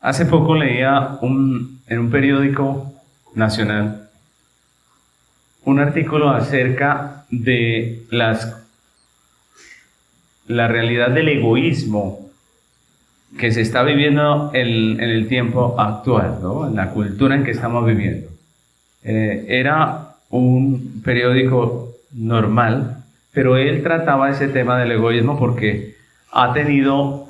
Hace poco leía en un periódico nacional un artículo acerca de la realidad del egoísmo que se está viviendo en el tiempo actual, ¿no? En la cultura en que estamos viviendo. Era un periódico normal, pero él trataba ese tema del egoísmo porque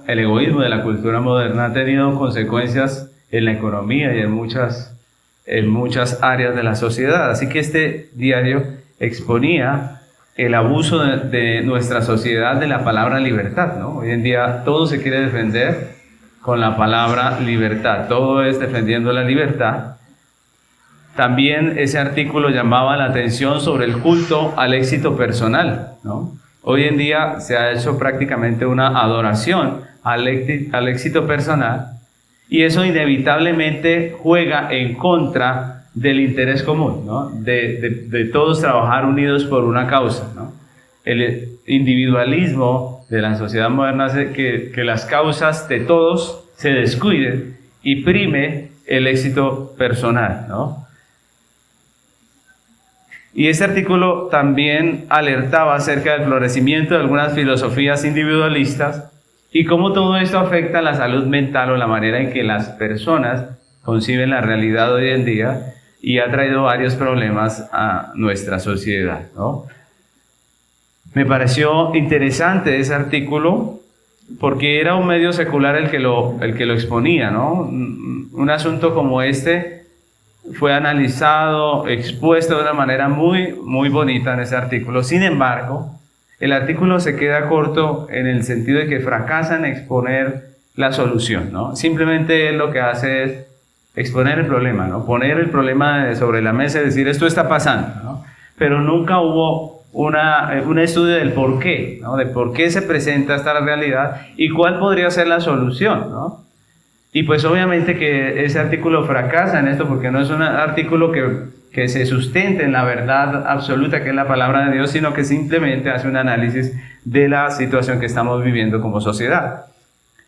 el egoísmo de la cultura moderna ha tenido consecuencias en la economía y en muchas áreas de la sociedad. Así que este diario exponía el abuso de nuestra sociedad de la palabra libertad, ¿no? Hoy en día todo se quiere defender con la palabra libertad, todo es defendiendo la libertad. También ese artículo llamaba la atención sobre el culto al éxito personal, ¿no? Hoy en día se ha hecho prácticamente una adoración al éxito personal, y eso inevitablemente juega en contra del interés común, ¿no? De todos trabajar unidos por una causa, ¿no? El individualismo de la sociedad moderna hace que las causas de todos se descuiden y prime el éxito personal, ¿no? Y este artículo también alertaba acerca del florecimiento de algunas filosofías individualistas y cómo todo esto afecta la salud mental o la manera en que las personas conciben la realidad hoy en día, y ha traído varios problemas a nuestra sociedad, ¿no? Me pareció interesante ese artículo porque era un medio secular el que lo exponía, ¿no? Un asunto como este fue analizado, expuesto de una manera muy, muy bonita en ese artículo. Sin embargo, el artículo se queda corto en el sentido de que fracasa en exponer la solución, ¿no? Simplemente él lo que hace es exponer el problema, ¿no? Poner el problema sobre la mesa y decir esto está pasando, ¿no? Pero nunca hubo un estudio del por qué, ¿no? De por qué se presenta esta realidad y cuál podría ser la solución, ¿no? Y pues obviamente que ese artículo fracasa en esto porque no es un artículo que se sustente en la verdad absoluta que es la palabra de Dios, sino que simplemente hace un análisis de la situación que estamos viviendo como sociedad.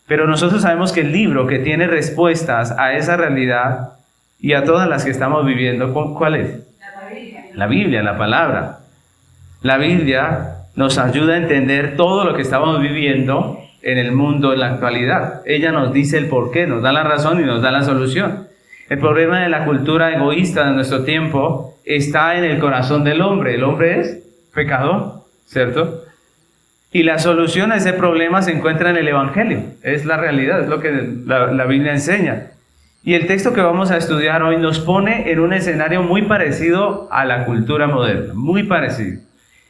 Pero nosotros sabemos que el libro que tiene respuestas a esa realidad y a todas las que estamos viviendo, ¿cuál es? La Biblia, la palabra. La Biblia nos ayuda a entender todo lo que estamos viviendo en el mundo en la actualidad. Ella nos dice el porqué, nos da la razón y nos da la solución. El problema de la cultura egoísta de nuestro tiempo está en el corazón del hombre. El hombre es pecador, ¿cierto? Y la solución a ese problema se encuentra en el Evangelio. Es la realidad, es lo que la Biblia enseña. Y el texto que vamos a estudiar hoy nos pone en un escenario muy parecido a la cultura moderna, muy parecido.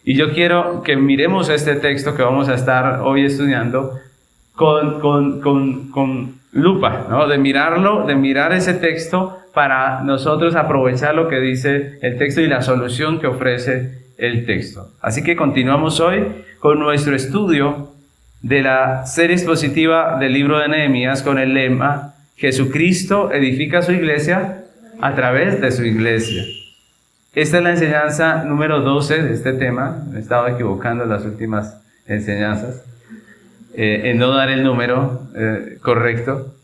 Y yo quiero que miremos este texto que vamos a estar hoy estudiando con lupa, ¿no? De mirar ese texto para nosotros aprovechar lo que dice el texto y la solución que ofrece el texto. Así que continuamos hoy con nuestro estudio de la serie expositiva del libro de Nehemías con el lema Jesucristo edifica su iglesia a través de su iglesia. Esta es la enseñanza número 12 de este tema. Me estaba equivocando en las últimas enseñanzas, en no dar el número correcto.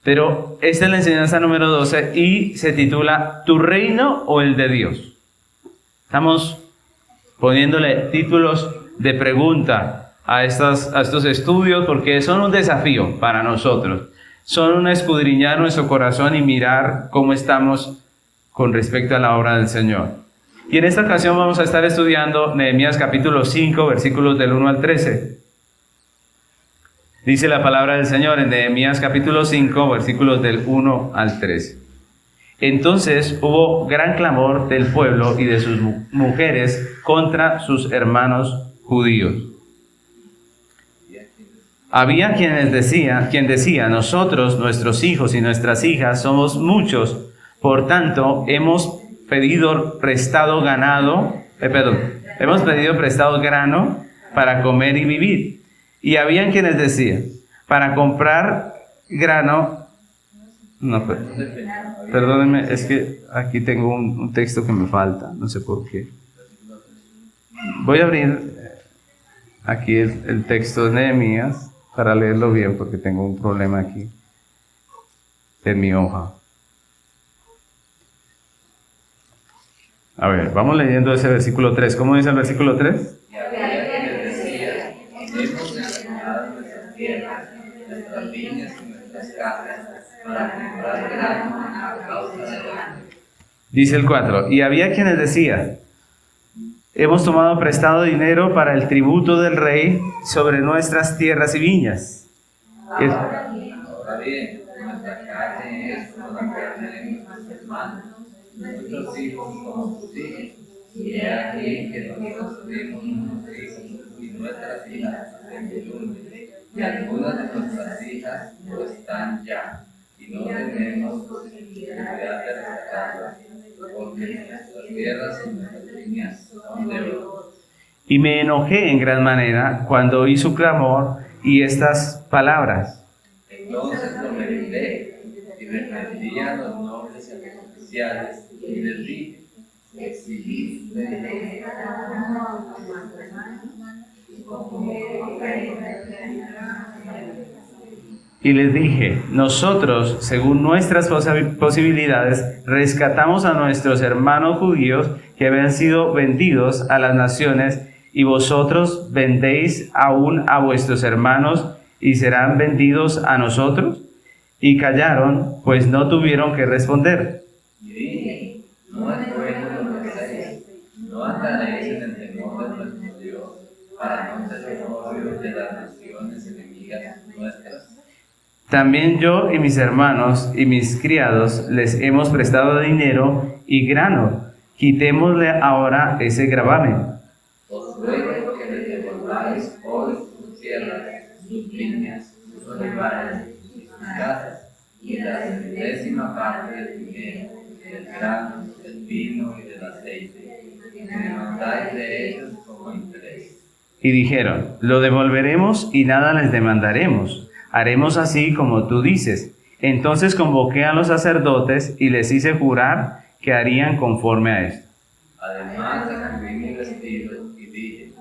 Pero esta es la enseñanza número 12 y se titula ¿Tu reino o el de Dios? Estamos poniéndole títulos de pregunta a estos estudios porque son un desafío para nosotros. Son un escudriñar nuestro corazón y mirar cómo estamos con respecto a la obra del Señor. Y en esta ocasión vamos a estar estudiando Nehemías capítulo 5, versículos del 1 al 13. Dice la palabra del Señor en Nehemías capítulo 5, versículos del 1 al 13. Entonces hubo gran clamor del pueblo y de sus mujeres contra sus hermanos judíos. Había quien decía, nosotros, nuestros hijos y nuestras hijas, somos muchos, por tanto, hemos pedido prestado grano para comer y vivir. Y habían quienes decían, para comprar grano, perdónenme, es que aquí tengo un texto que me falta, no sé por qué. Voy a abrir aquí el texto de Nehemías para leerlo bien porque tengo un problema aquí. en mi hoja. A ver, vamos leyendo ese versículo 3. ¿Cómo dice el versículo 3? Y había quienes decían, hemos enseñado nuestras tierras, nuestras viñas y nuestras casas para comprar grano a causa de la ley. Dice el 4. Y había quienes decían, hemos tomado prestado dinero para el tributo del rey sobre nuestras tierras y viñas. Ahora bien, nuestra carne es como la carne de nuestros hermanos, nuestros hijos como sus hijos. Y he aquí que nosotros tenemos nuestros hijos y nuestras hijas en Belén, y algunas de nuestras hijas no están ya, y no tenemos posibilidad de rescatarlas, porque nuestras tierras y nuestras viñas son de oro. Y me enojé en gran manera cuando oí su clamor y estas palabras. Entonces lo medité y reprendí a los nobles y a los oficiales y les dije, exigid de Y les dije, nosotros, según nuestras posibilidades, rescatamos a nuestros hermanos judíos que habían sido vendidos a las naciones, y vosotros vendéis aún a vuestros hermanos y serán vendidos a nosotros. Y callaron, pues no tuvieron que responder. Y dije, no es bueno lo que hacéis, no andaréis en el temor de nuestro Dios, para no ser novios de las naciones enemigas nuestras. También yo y mis hermanos y mis criados les hemos prestado dinero y grano. Quitémosle ahora ese gravamen. Os ruego que les devolváis hoy sus tierras, sus viñas, sus olivares y sus casas, y la 1/10 del dinero, del grano, del vino y del aceite, que me mandáis de ellos como interés. Y dijeron, lo devolveremos y nada les demandaremos. Haremos así como tú dices. Entonces convoqué a los sacerdotes y les hice jurar que harían conforme a esto. Además, sacudí mi vestido y dije,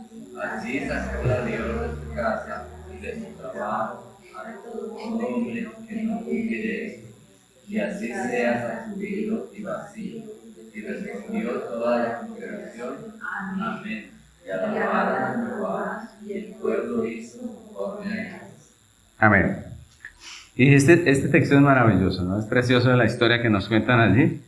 así sacuda Dios de su casa y de su trabajo a todo hombre que no cumple esto, y así sea sacudido y vacío. Y respondió toda la congregación, amén. Y alabaron a Jehová, y el pueblo hizo conforme a esto. Amén. Y este texto es maravilloso, ¿no? Es precioso la historia que nos cuentan allí.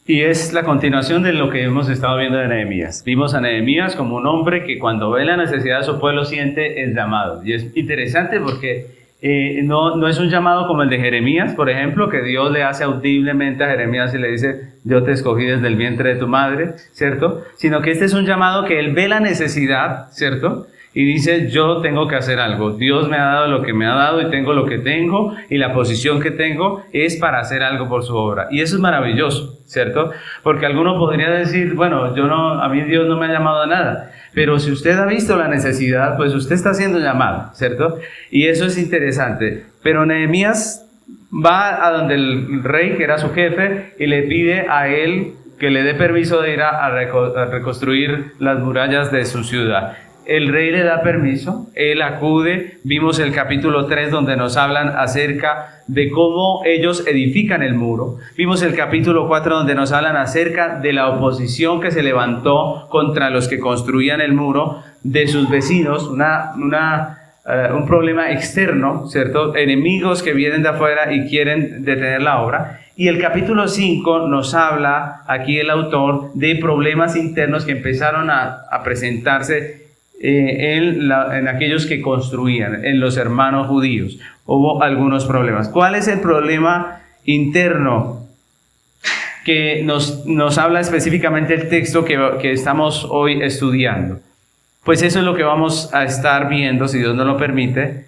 Y es la continuación de lo que hemos estado viendo de Nehemías. Vimos a Nehemías como un hombre que cuando ve la necesidad de su pueblo siente el llamado. Y es interesante porque no es un llamado como el de Jeremías, por ejemplo, que Dios le hace audiblemente a Jeremías y le dice, yo te escogí desde el vientre de tu madre, ¿cierto? Sino que este es un llamado que él ve la necesidad, ¿cierto? Y dice, yo tengo que hacer algo. Dios me ha dado lo que me ha dado y tengo lo que tengo y la posición que tengo es para hacer algo por su obra. Y eso es maravilloso, ¿cierto? Porque alguno podría decir, bueno, a mí Dios no me ha llamado a nada. Pero si usted ha visto la necesidad, pues usted está siendo llamado, ¿cierto? Y eso es interesante. Pero Nehemías va a donde el rey, que era su jefe, y le pide a él que le dé permiso de ir a reconstruir las murallas de su ciudad. El rey le da permiso, él acude, vimos el capítulo 3 donde nos hablan acerca de cómo ellos edifican el muro. Vimos el capítulo 4 donde nos hablan acerca de la oposición que se levantó contra los que construían el muro, de sus vecinos, un problema externo, ¿cierto? Enemigos que vienen de afuera y quieren detener la obra. Y el capítulo 5 nos habla, aquí el autor, de problemas internos que empezaron a presentarse en aquellos que construían, en los hermanos judíos. Hubo algunos problemas. ¿Cuál es el problema interno que nos habla específicamente el texto que estamos hoy estudiando? Pues eso es lo que vamos a estar viendo, si Dios nos lo permite,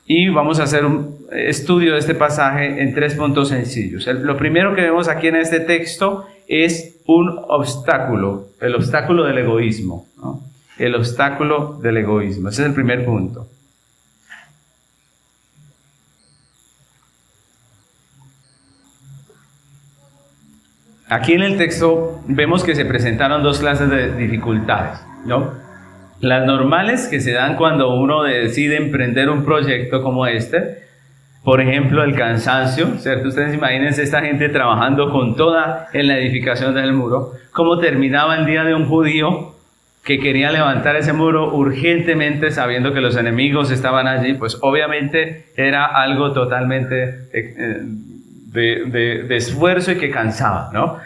y vamos a hacer un estudio de este pasaje en 3 puntos sencillos. Lo primero que vemos aquí en este texto es un obstáculo, el obstáculo del egoísmo, ¿no? El obstáculo del egoísmo. Ese es el primer punto. Aquí en el texto vemos que se presentaron 2 clases de dificultades, ¿no? Las normales, que se dan cuando uno decide emprender un proyecto como este, Por ejemplo, el cansancio, ¿cierto? Ustedes imagínense esta gente trabajando con toda en la edificación del muro. ¿Cómo terminaba el día de un judío que quería levantar ese muro urgentemente sabiendo que los enemigos estaban allí? Pues obviamente era algo totalmente de esfuerzo y que cansaba, ¿no?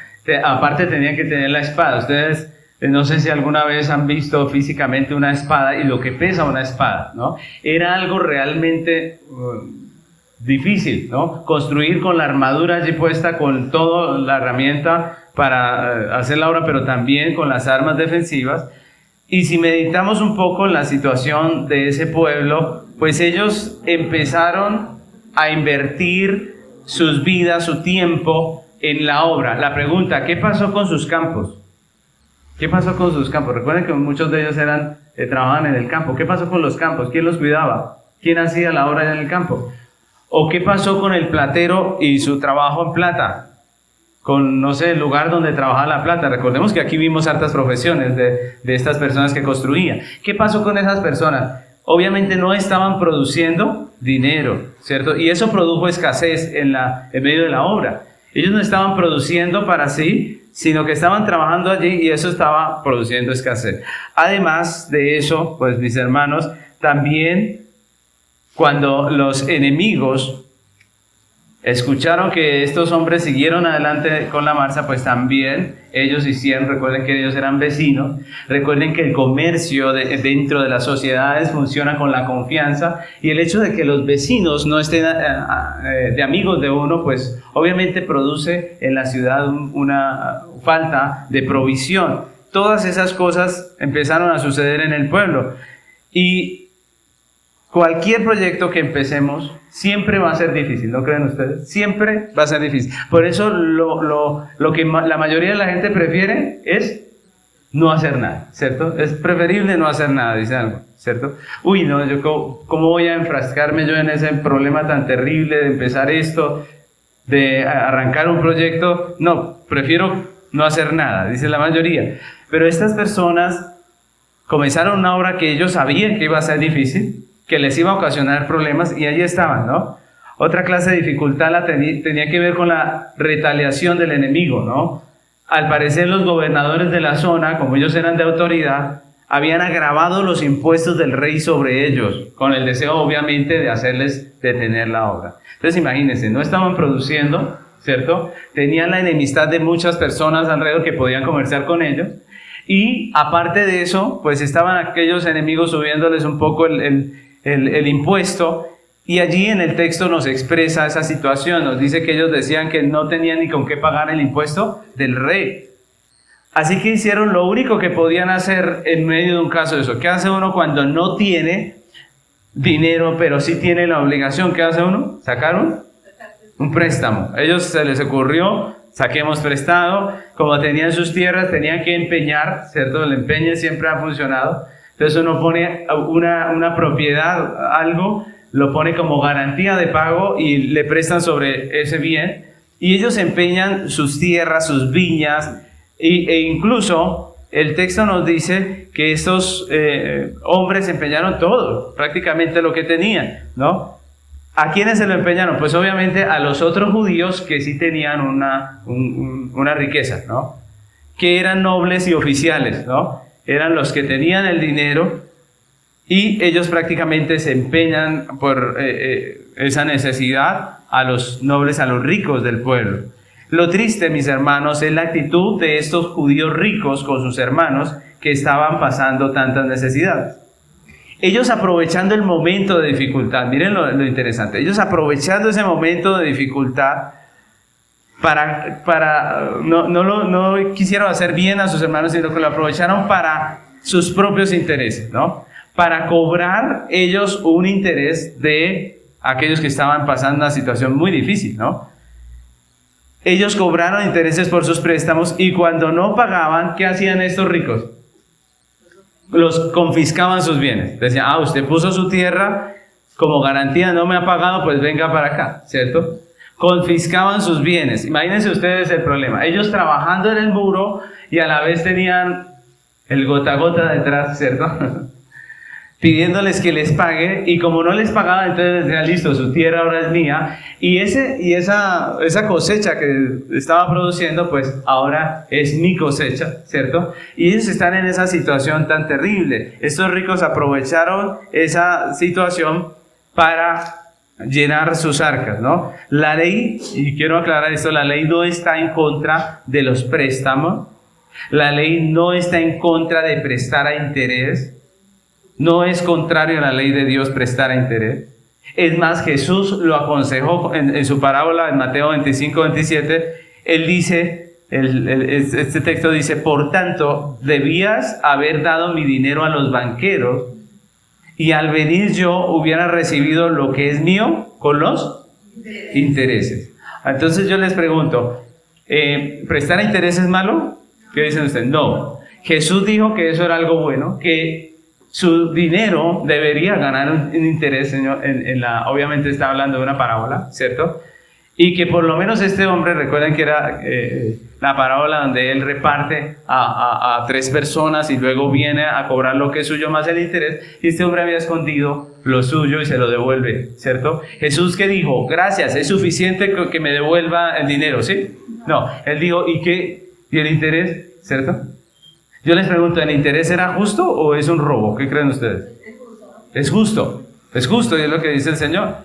Aparte tenían que tener la espada. Ustedes no sé si alguna vez han visto físicamente una espada y lo que pesa una espada, ¿no? Era algo realmente difícil, ¿no? Construir con la armadura allí puesta, con toda la herramienta para hacer la obra, pero también con las armas defensivas. Y si meditamos un poco en la situación de ese pueblo, pues ellos empezaron a invertir sus vidas, su tiempo en la obra. La pregunta, ¿qué pasó con sus campos? ¿Qué pasó con sus campos? Recuerden que muchos de ellos trabajaban en el campo. ¿Qué pasó con los campos? ¿Quién los cuidaba? ¿Quién hacía la obra en el campo? ¿O qué pasó con el platero y su trabajo en plata? Con, no sé, el lugar donde trabajaba la plata. Recordemos que aquí vimos hartas profesiones de estas personas que construían. ¿Qué pasó con esas personas? Obviamente no estaban produciendo dinero, ¿cierto? Y eso produjo escasez en medio de la obra. Ellos no estaban produciendo para sí, sino que estaban trabajando allí y eso estaba produciendo escasez. Además de eso, pues mis hermanos, también cuando los enemigos escucharon que estos hombres siguieron adelante con la marcha, pues también ellos hicieron, recuerden que ellos eran vecinos, recuerden que el comercio dentro de las sociedades funciona con la confianza, y el hecho de que los vecinos no estén de amigos de uno, pues obviamente produce en la ciudad una falta de provisión. Todas esas cosas empezaron a suceder en el pueblo, y cualquier proyecto que empecemos siempre va a ser difícil, ¿no creen ustedes? Siempre va a ser difícil. Por eso lo que la mayoría de la gente prefiere es no hacer nada, ¿cierto? Es preferible no hacer nada, dice algo, ¿cierto? Uy, no, ¿cómo voy a enfrascarme yo en ese problema tan terrible de empezar esto, de arrancar un proyecto? No, prefiero no hacer nada, dice la mayoría. Pero estas personas comenzaron una obra que ellos sabían que iba a ser difícil, que les iba a ocasionar problemas, y allí estaban, ¿no? Otra clase de dificultad tenía que ver con la retaliación del enemigo, ¿no? Al parecer los gobernadores de la zona, como ellos eran de autoridad, habían agravado los impuestos del rey sobre ellos, con el deseo obviamente de hacerles detener la obra. Entonces imagínense, no estaban produciendo, ¿cierto? Tenían la enemistad de muchas personas alrededor que podían comerciar con ellos, y aparte de eso, pues estaban aquellos enemigos subiéndoles un poco el impuesto, y allí en el texto nos expresa esa situación, nos dice que ellos decían que no tenían ni con qué pagar el impuesto del rey. Así que hicieron lo único que podían hacer en medio de un caso de eso. ¿Qué hace uno cuando no tiene dinero, pero sí tiene la obligación? ¿Qué hace uno? Sacar un préstamo. A ellos se les ocurrió, saquemos prestado. Como tenían sus tierras, tenían que empeñar, ¿cierto? El empeño siempre ha funcionado. Entonces uno pone una propiedad, algo, lo pone como garantía de pago y le prestan sobre ese bien. Y ellos empeñan sus tierras, sus viñas, e incluso el texto nos dice que estos hombres empeñaron todo, prácticamente lo que tenían, ¿no? ¿A quiénes se lo empeñaron? Pues obviamente a los otros judíos que sí tenían una riqueza, ¿no? Que eran nobles y oficiales, ¿no? Eran los que tenían el dinero, y ellos prácticamente se empeñan por esa necesidad a los nobles, a los ricos del pueblo. Lo triste, mis hermanos, es la actitud de estos judíos ricos con sus hermanos que estaban pasando tantas necesidades. Ellos aprovechando el momento de dificultad, miren lo interesante, ellos aprovechando ese momento de dificultad no quisieron hacer bien a sus hermanos, sino que lo aprovecharon para sus propios intereses, ¿no? Para cobrar ellos un interés de aquellos que estaban pasando una situación muy difícil, ¿no? Ellos cobraron intereses por sus préstamos, y cuando no pagaban, ¿qué hacían estos ricos? Los confiscaban sus bienes. Decían, usted puso su tierra como garantía, no me ha pagado, pues venga para acá, ¿cierto? Confiscaban sus bienes. Imagínense ustedes el problema. Ellos trabajando en el muro y a la vez tenían el gota a gota detrás, ¿cierto? pidiéndoles que les pague, y como no les pagaban, entonces les decía, listo, su tierra ahora es mía, y esa cosecha que estaba produciendo, pues ahora es mi cosecha, ¿cierto? Y ellos están en esa situación tan terrible. Estos ricos aprovecharon esa situación para llenar sus arcas, ¿no? La ley, y quiero aclarar esto, la ley no está en contra de los préstamos, la ley no está en contra de prestar a interés. No es contrario a la ley de Dios prestar a interés. Es más, Jesús lo aconsejó en su parábola en Mateo 25, 27. Él dice, este texto dice, por tanto, debías haber dado mi dinero a los banqueros y al venir yo hubiera recibido lo que es mío con los intereses. Entonces yo les pregunto, ¿prestar a interés es malo? ¿Qué dicen ustedes? No. Jesús dijo que eso era algo bueno, que su dinero debería ganar un interés, señor, obviamente está hablando de una parábola, ¿cierto? Y que por lo menos este hombre, recuerden que era la parábola donde él reparte a 3 personas y luego viene a cobrar lo que es suyo más el interés, y este hombre había escondido lo suyo y se lo devuelve, ¿cierto? Jesús, ¿qué dijo? Gracias, es suficiente que me devuelva el dinero, ¿sí? No, él dijo, ¿y qué? ¿Y el interés? ¿Cierto? Yo les pregunto, ¿el interés era justo o es un robo? ¿Qué creen ustedes? Es justo. Es justo, y es lo que dice el Señor.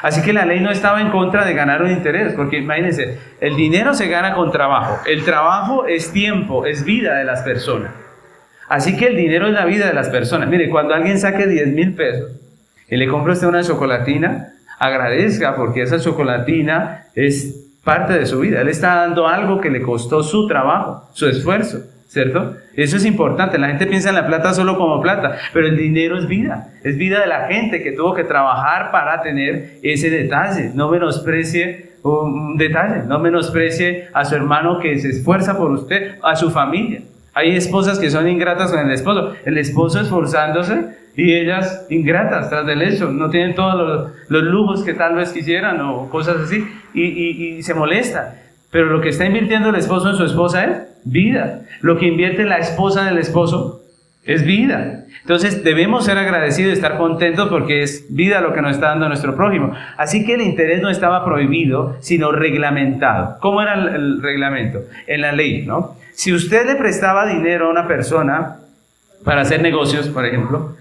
Así que la ley no estaba en contra de ganar un interés, porque imagínense, el dinero se gana con trabajo. El trabajo es tiempo, es vida de las personas. Así que el dinero es la vida de las personas. Mire, cuando alguien saque 10,000 pesos y le compra usted una chocolatina, agradezca, porque esa chocolatina es parte de su vida. Él está dando algo que le costó su trabajo, su esfuerzo, ¿cierto? Eso es importante. La gente piensa en la plata solo como plata, pero el dinero es vida de la gente que tuvo que trabajar para tener ese detalle. No menosprecie un detalle, no menosprecie a su hermano que se esfuerza por usted, a su familia. Hay esposas que son ingratas con el esposo esforzándose y ellas ingratas tras del hecho, no tienen todos los lujos que tal vez quisieran o cosas así, y se molesta. Pero lo que está invirtiendo el esposo en su esposa es vida. Lo que invierte la esposa en el esposo es vida. Entonces debemos ser agradecidos y estar contentos porque es vida lo que nos está dando nuestro prójimo. Así que el interés no estaba prohibido, sino reglamentado. ¿Cómo era el reglamento? En la ley, ¿no? Si usted le prestaba dinero a una persona para hacer negocios, por ejemplo,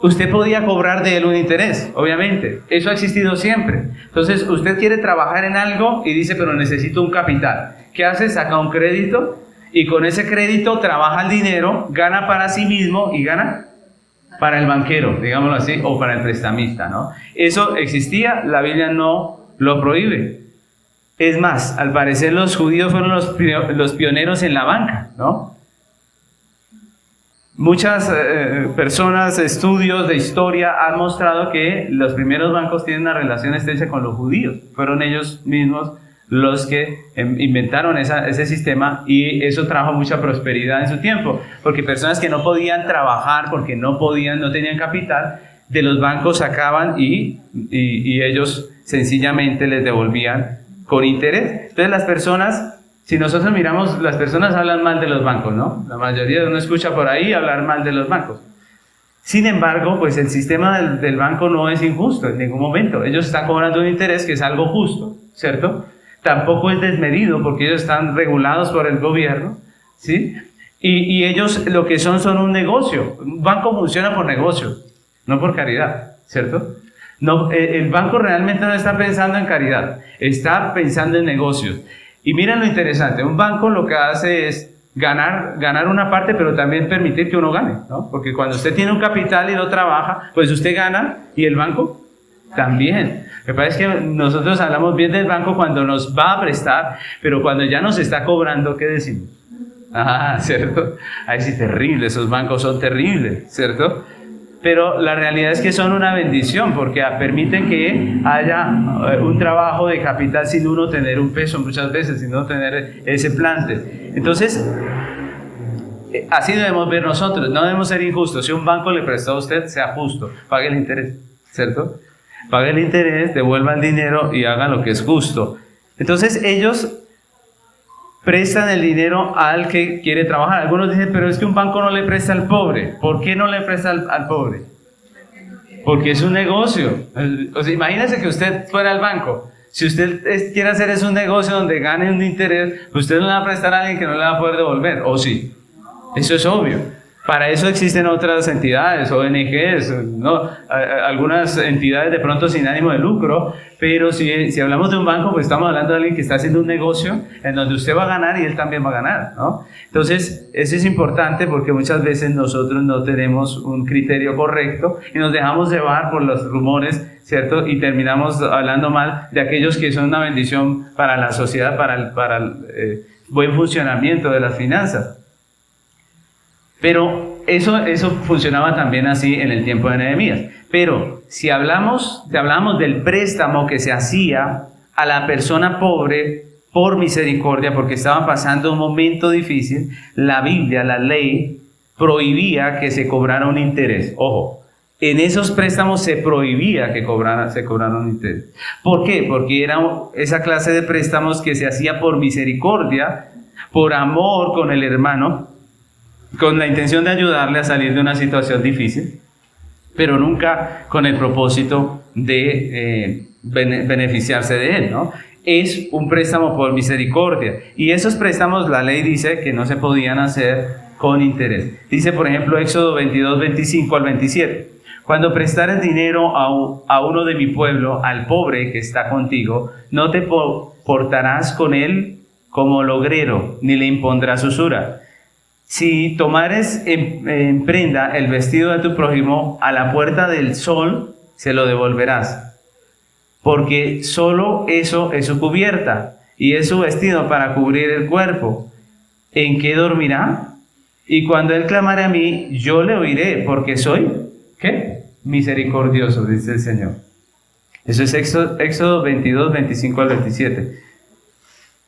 usted podía cobrar de él un interés, obviamente. Eso ha existido siempre. Entonces, usted quiere trabajar en algo y dice, pero necesito un capital. ¿Qué hace? Saca un crédito y con ese crédito trabaja el dinero, gana para sí mismo y gana para el banquero, digámoslo así, o para el prestamista, ¿no? Eso existía, la Biblia no lo prohíbe. Es más, al parecer los judíos fueron los pioneros en la banca, ¿no? Muchas personas, estudios de historia han mostrado que los primeros bancos tienen una relación estrecha con los judíos. Fueron ellos mismos los que inventaron ese sistema y eso trajo mucha prosperidad en su tiempo. Porque personas que no podían trabajar, porque no tenían capital, de los bancos sacaban y ellos sencillamente les devolvían con interés. Entonces las personas... Si nosotros miramos, las personas hablan mal de los bancos, ¿no? La mayoría de uno escucha por ahí hablar mal de los bancos. Sin embargo, pues el sistema del banco no es injusto en ningún momento. Ellos están cobrando un interés que es algo justo, ¿cierto? Tampoco es desmedido porque ellos están regulados por el gobierno, ¿sí? Y ellos lo que son un negocio. Un banco funciona por negocio, no por caridad, ¿cierto? No, el banco realmente no está pensando en caridad, está pensando en negocios. Y miren lo interesante, un banco lo que hace es ganar una parte, pero también permitir que uno gane, ¿no? Porque cuando usted tiene un capital y lo trabaja, pues usted gana y el banco también. Me parece que nosotros hablamos bien del banco cuando nos va a prestar, pero cuando ya nos está cobrando, ¿qué decimos? ¿Cierto? Ay, sí, terrible, esos bancos son terribles, ¿cierto? Pero la realidad es que son una bendición porque permiten que haya un trabajo de capital sin uno tener un peso muchas veces, sin uno tener ese plante. Entonces, así debemos ver nosotros, no debemos ser injustos. Si un banco le prestó a usted, sea justo, pague el interés, ¿cierto? Pague el interés, devuelva el dinero y haga lo que es justo. Entonces ellos prestan el dinero al que quiere trabajar. Algunos dicen, pero es que un banco no le presta al pobre. ¿Por qué no le presta al pobre? Porque es un negocio. O sea, imagínese que usted fuera al banco. Si usted quiere hacer es un negocio donde gane un interés, usted no le va a prestar a alguien que no le va a poder devolver, ¿o sí? Eso es obvio. Para eso existen otras entidades, ONGs, ¿no? Algunas entidades de pronto sin ánimo de lucro, pero si hablamos de un banco, pues estamos hablando de alguien que está haciendo un negocio en donde usted va a ganar y él también va a ganar, ¿no? Entonces, eso es importante porque muchas veces nosotros no tenemos un criterio correcto y nos dejamos llevar por los rumores, ¿cierto? Y terminamos hablando mal de aquellos que son una bendición para la sociedad, para el buen funcionamiento de las finanzas. Pero eso funcionaba también así en el tiempo de Nehemías. Pero si hablamos del préstamo que se hacía a la persona pobre por misericordia, porque estaba pasando un momento difícil, la Biblia, la ley, prohibía que se cobrara un interés. Ojo, en esos préstamos se prohibía que se cobrara un interés. ¿Por qué? Porque era esa clase de préstamos que se hacía por misericordia, por amor con el hermano, con la intención de ayudarle a salir de una situación difícil, pero nunca con el propósito de beneficiarse de él, ¿no? Es un préstamo por misericordia, y esos préstamos la ley dice que no se podían hacer con interés. Dice, por ejemplo, Éxodo 22, 25 al 27, cuando prestares dinero a uno de mi pueblo, al pobre que está contigo, no te portarás con él como logrero, ni le impondrás usura. Si tomares en prenda el vestido de tu prójimo, a la puerta del sol se lo devolverás, porque solo eso es su cubierta y es su vestido para cubrir el cuerpo. ¿En qué dormirá? Y cuando él clamare a mí, yo le oiré, porque soy, ¿qué? Misericordioso, dice el Señor. Eso es Éxodo 22, 25 al 27.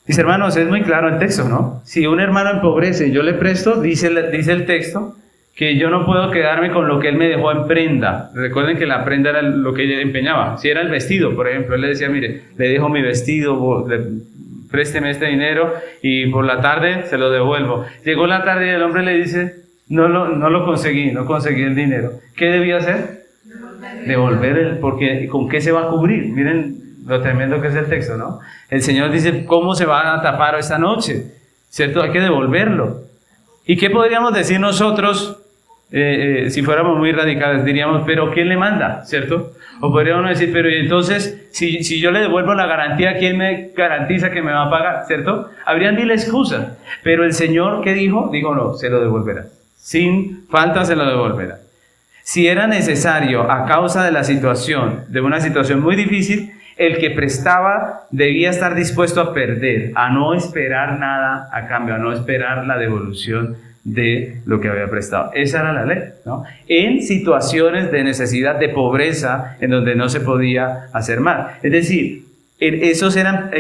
Mis hermanos, es muy claro el texto, ¿no? Si un hermano empobrece y yo le presto, dice el texto, que yo no puedo quedarme con lo que él me dejó en prenda. Recuerden que la prenda era lo que ella empeñaba. Si era el vestido, por ejemplo, él le decía, mire, le dejo mi vestido, présteme este dinero y por la tarde se lo devuelvo. Llegó la tarde y el hombre le dice, no lo conseguí, no conseguí el dinero. ¿Qué debía hacer? Devolver porque ¿con qué se va a cubrir? Miren lo tremendo que es el texto, ¿no? El Señor dice, ¿cómo se va a tapar esta noche? ¿Cierto? Hay que devolverlo. ¿Y qué podríamos decir nosotros si fuéramos muy radicales? Diríamos, ¿pero quién le manda? ¿Cierto? O podríamos decir, pero entonces, si yo le devuelvo la garantía, ¿quién me garantiza que me va a pagar? ¿Cierto? Habrían mil excusas. Pero el Señor, ¿qué dijo? Dijo, no, se lo devolverá. Sin falta se lo devolverá. Si era necesario, a causa de la situación, de una situación muy difícil, el que prestaba debía estar dispuesto a perder, a no esperar nada a cambio, a no esperar la devolución de lo que había prestado. Esa era la ley, ¿no? En situaciones de necesidad, de pobreza, en donde no se podía hacer mal. Es decir, esos eran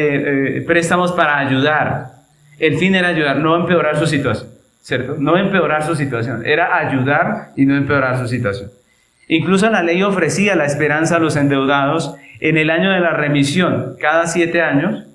préstamos para ayudar. El fin era ayudar, no empeorar su situación, ¿cierto? No empeorar su situación, era ayudar y no empeorar su situación. Incluso la ley ofrecía la esperanza a los endeudados en el año de la remisión, cada 7 años,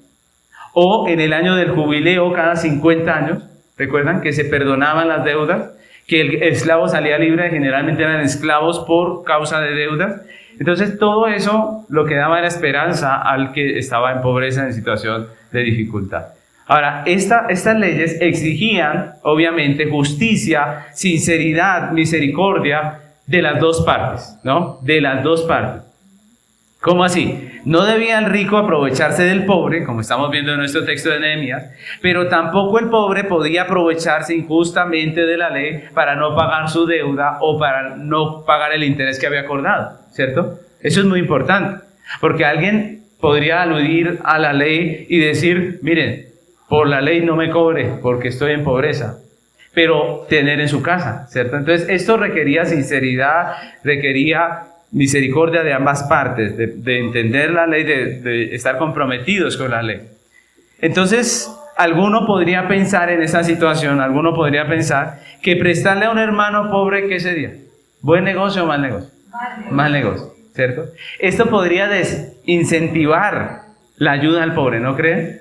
o en el año del jubileo, cada 50 años. ¿Recuerdan que se perdonaban las deudas? Que el esclavo salía libre, generalmente eran esclavos por causa de deudas. Entonces todo eso lo que daba era esperanza al que estaba en pobreza, en situación de dificultad. Ahora, estas leyes exigían, obviamente, justicia, sinceridad, misericordia de las dos partes, ¿no? De las dos partes. ¿Cómo así? No debía el rico aprovecharse del pobre, como estamos viendo en nuestro texto de Nehemías, pero tampoco el pobre podía aprovecharse injustamente de la ley para no pagar su deuda o para no pagar el interés que había acordado, ¿cierto? Eso es muy importante, porque alguien podría aludir a la ley y decir, miren, por la ley no me cobre porque estoy en pobreza, pero tener en su casa, ¿cierto? Entonces esto requería sinceridad, requería misericordia de ambas partes, de entender la ley, de estar comprometidos con la ley. Entonces, alguno podría pensar en esa situación, alguno podría pensar que prestarle a un hermano pobre, ¿qué sería? ¿Buen negocio o mal negocio? Mal negocio, ¿cierto? Esto podría desincentivar la ayuda al pobre, ¿no creen?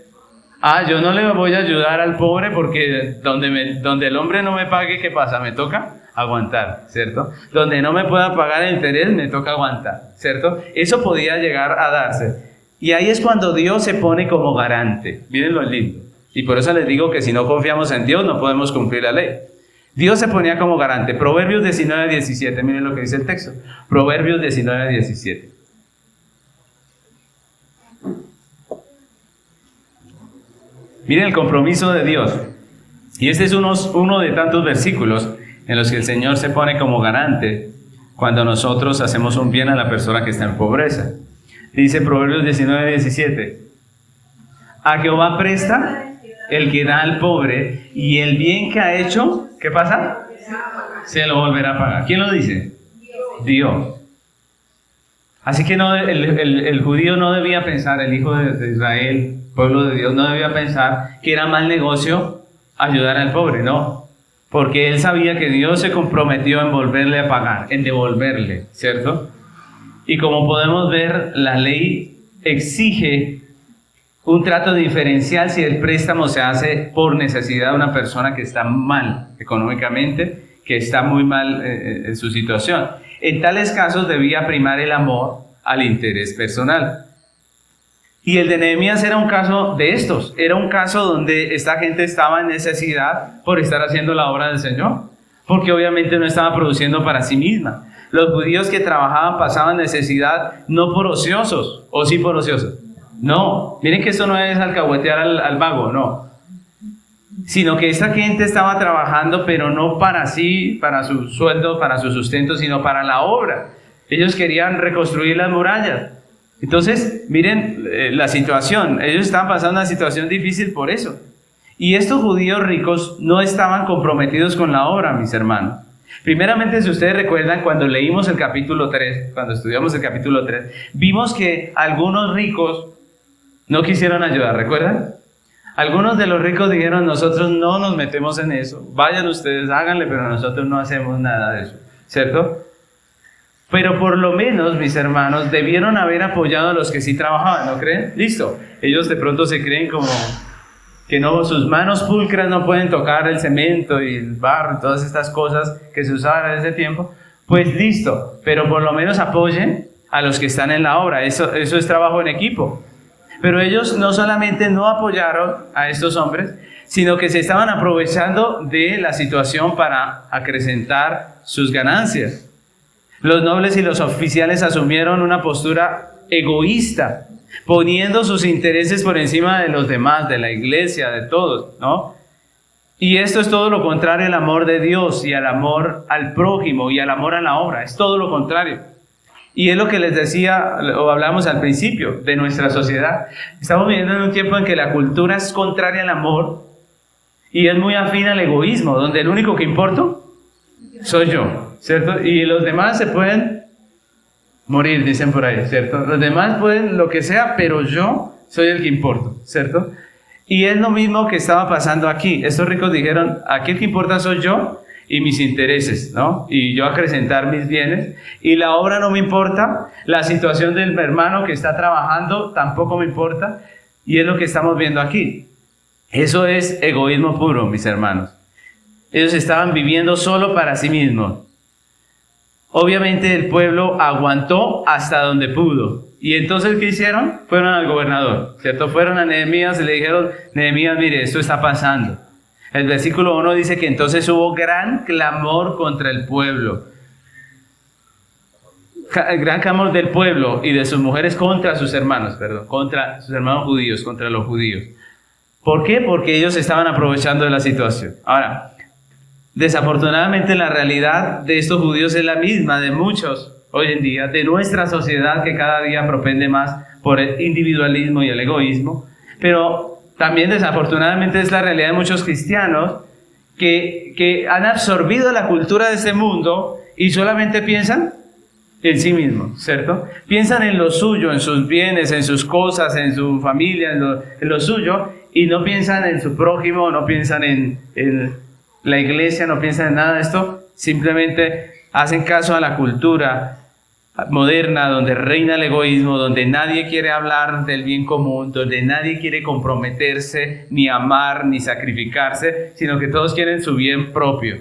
Yo no le voy a ayudar al pobre porque donde el hombre no me pague, ¿qué pasa? Me toca aguantar, ¿cierto? Donde no me pueda pagar el interés, me toca aguantar, ¿cierto? Eso podía llegar a darse. Y ahí es cuando Dios se pone como garante. Miren lo lindo. Y por eso les digo que si no confiamos en Dios, no podemos cumplir la ley. Dios se ponía como garante. Proverbios 19:17, miren lo que dice el texto. Proverbios 19:17. Miren el compromiso de Dios. Y este es uno de tantos versículos en los que el Señor se pone como garante cuando nosotros hacemos un bien a la persona que está en pobreza. Dice Proverbios 19:17. A Jehová presta el que da al pobre, y el bien que ha hecho, ¿qué pasa? Se lo volverá a pagar. ¿Quién lo dice? Dios. Así que el judío no debía pensar, el hijo de Israel, pueblo de Dios, no debía pensar que era mal negocio ayudar al pobre, no. Porque él sabía que Dios se comprometió en volverle a pagar, en devolverle, ¿cierto? Y como podemos ver, la ley exige un trato diferencial si el préstamo se hace por necesidad de una persona que está mal económicamente, que está muy mal en su situación. En tales casos debía primar el amor al interés personal. Y el de Nehemías era un caso de estos, era un caso donde esta gente estaba en necesidad por estar haciendo la obra del Señor, porque obviamente no estaba produciendo para sí misma. Los judíos que trabajaban pasaban necesidad no por ociosos, o sí por ociosos. No, miren que esto no es alcahuetear al vago, no. Sino que esta gente estaba trabajando, pero no para sí, para su sueldo, para su sustento, sino para la obra. Ellos querían reconstruir las murallas. Entonces, miren la situación. Ellos estaban pasando una situación difícil por eso. Y estos judíos ricos no estaban comprometidos con la obra, mis hermanos. Primeramente, si ustedes recuerdan, cuando leímos el capítulo 3, cuando estudiamos el capítulo 3, vimos que algunos ricos no quisieron ayudar, ¿recuerdan? Algunos de los ricos dijeron, nosotros no nos metemos en eso, vayan ustedes, háganle, pero nosotros no hacemos nada de eso, ¿cierto? Pero por lo menos, mis hermanos, debieron haber apoyado a los que sí trabajaban, ¿no creen? Listo, ellos de pronto se creen como que no, sus manos pulcras no pueden tocar el cemento y el barro y todas estas cosas que se usaban en ese tiempo, pues listo, pero por lo menos apoyen a los que están en la obra, eso es trabajo en equipo. Pero ellos no solamente no apoyaron a estos hombres, sino que se estaban aprovechando de la situación para acrecentar sus ganancias. Los nobles y los oficiales asumieron una postura egoísta, poniendo sus intereses por encima de los demás, de la iglesia, de todos, ¿no? Y esto es todo lo contrario al amor de Dios y al amor al prójimo y al amor a la obra, es todo lo contrario. Y es lo que les decía, o hablamos al principio, de nuestra sociedad. Estamos viviendo en un tiempo en que la cultura es contraria al amor y es muy afín al egoísmo, donde el único que importo soy yo, ¿cierto? Y los demás se pueden morir, dicen por ahí, ¿cierto? Los demás pueden lo que sea, pero yo soy el que importo, ¿cierto? Y es lo mismo que estaba pasando aquí. Estos ricos dijeron, aquí el que importa soy yo y mis intereses, ¿no? Y yo acrecentar mis bienes, y la obra no me importa, la situación del hermano que está trabajando tampoco me importa, y es lo que estamos viendo aquí. Eso es egoísmo puro, mis hermanos. Ellos estaban viviendo solo para sí mismos. Obviamente el pueblo aguantó hasta donde pudo, y entonces ¿qué hicieron? Fueron al gobernador, ¿cierto? Fueron a Nehemías y le dijeron, Nehemías, mire, esto está pasando. El versículo 1 dice que entonces hubo gran clamor contra el pueblo. Gran clamor del pueblo y de sus mujeres contra sus hermanos, contra sus hermanos judíos, contra los judíos. ¿Por qué? Porque ellos estaban aprovechando de la situación. Ahora, desafortunadamente la realidad de estos judíos es la misma de muchos hoy en día, de nuestra sociedad que cada día propende más por el individualismo y el egoísmo, pero también desafortunadamente es la realidad de muchos cristianos que han absorbido la cultura de este mundo y solamente piensan en sí mismos, ¿cierto? Piensan en lo suyo, en sus bienes, en sus cosas, en su familia, en lo suyo, y no piensan en su prójimo, no piensan en la iglesia, no piensan en nada de esto, simplemente hacen caso a la cultura moderna, donde reina el egoísmo, donde nadie quiere hablar del bien común, donde nadie quiere comprometerse, ni amar, ni sacrificarse, sino que todos quieren su bien propio.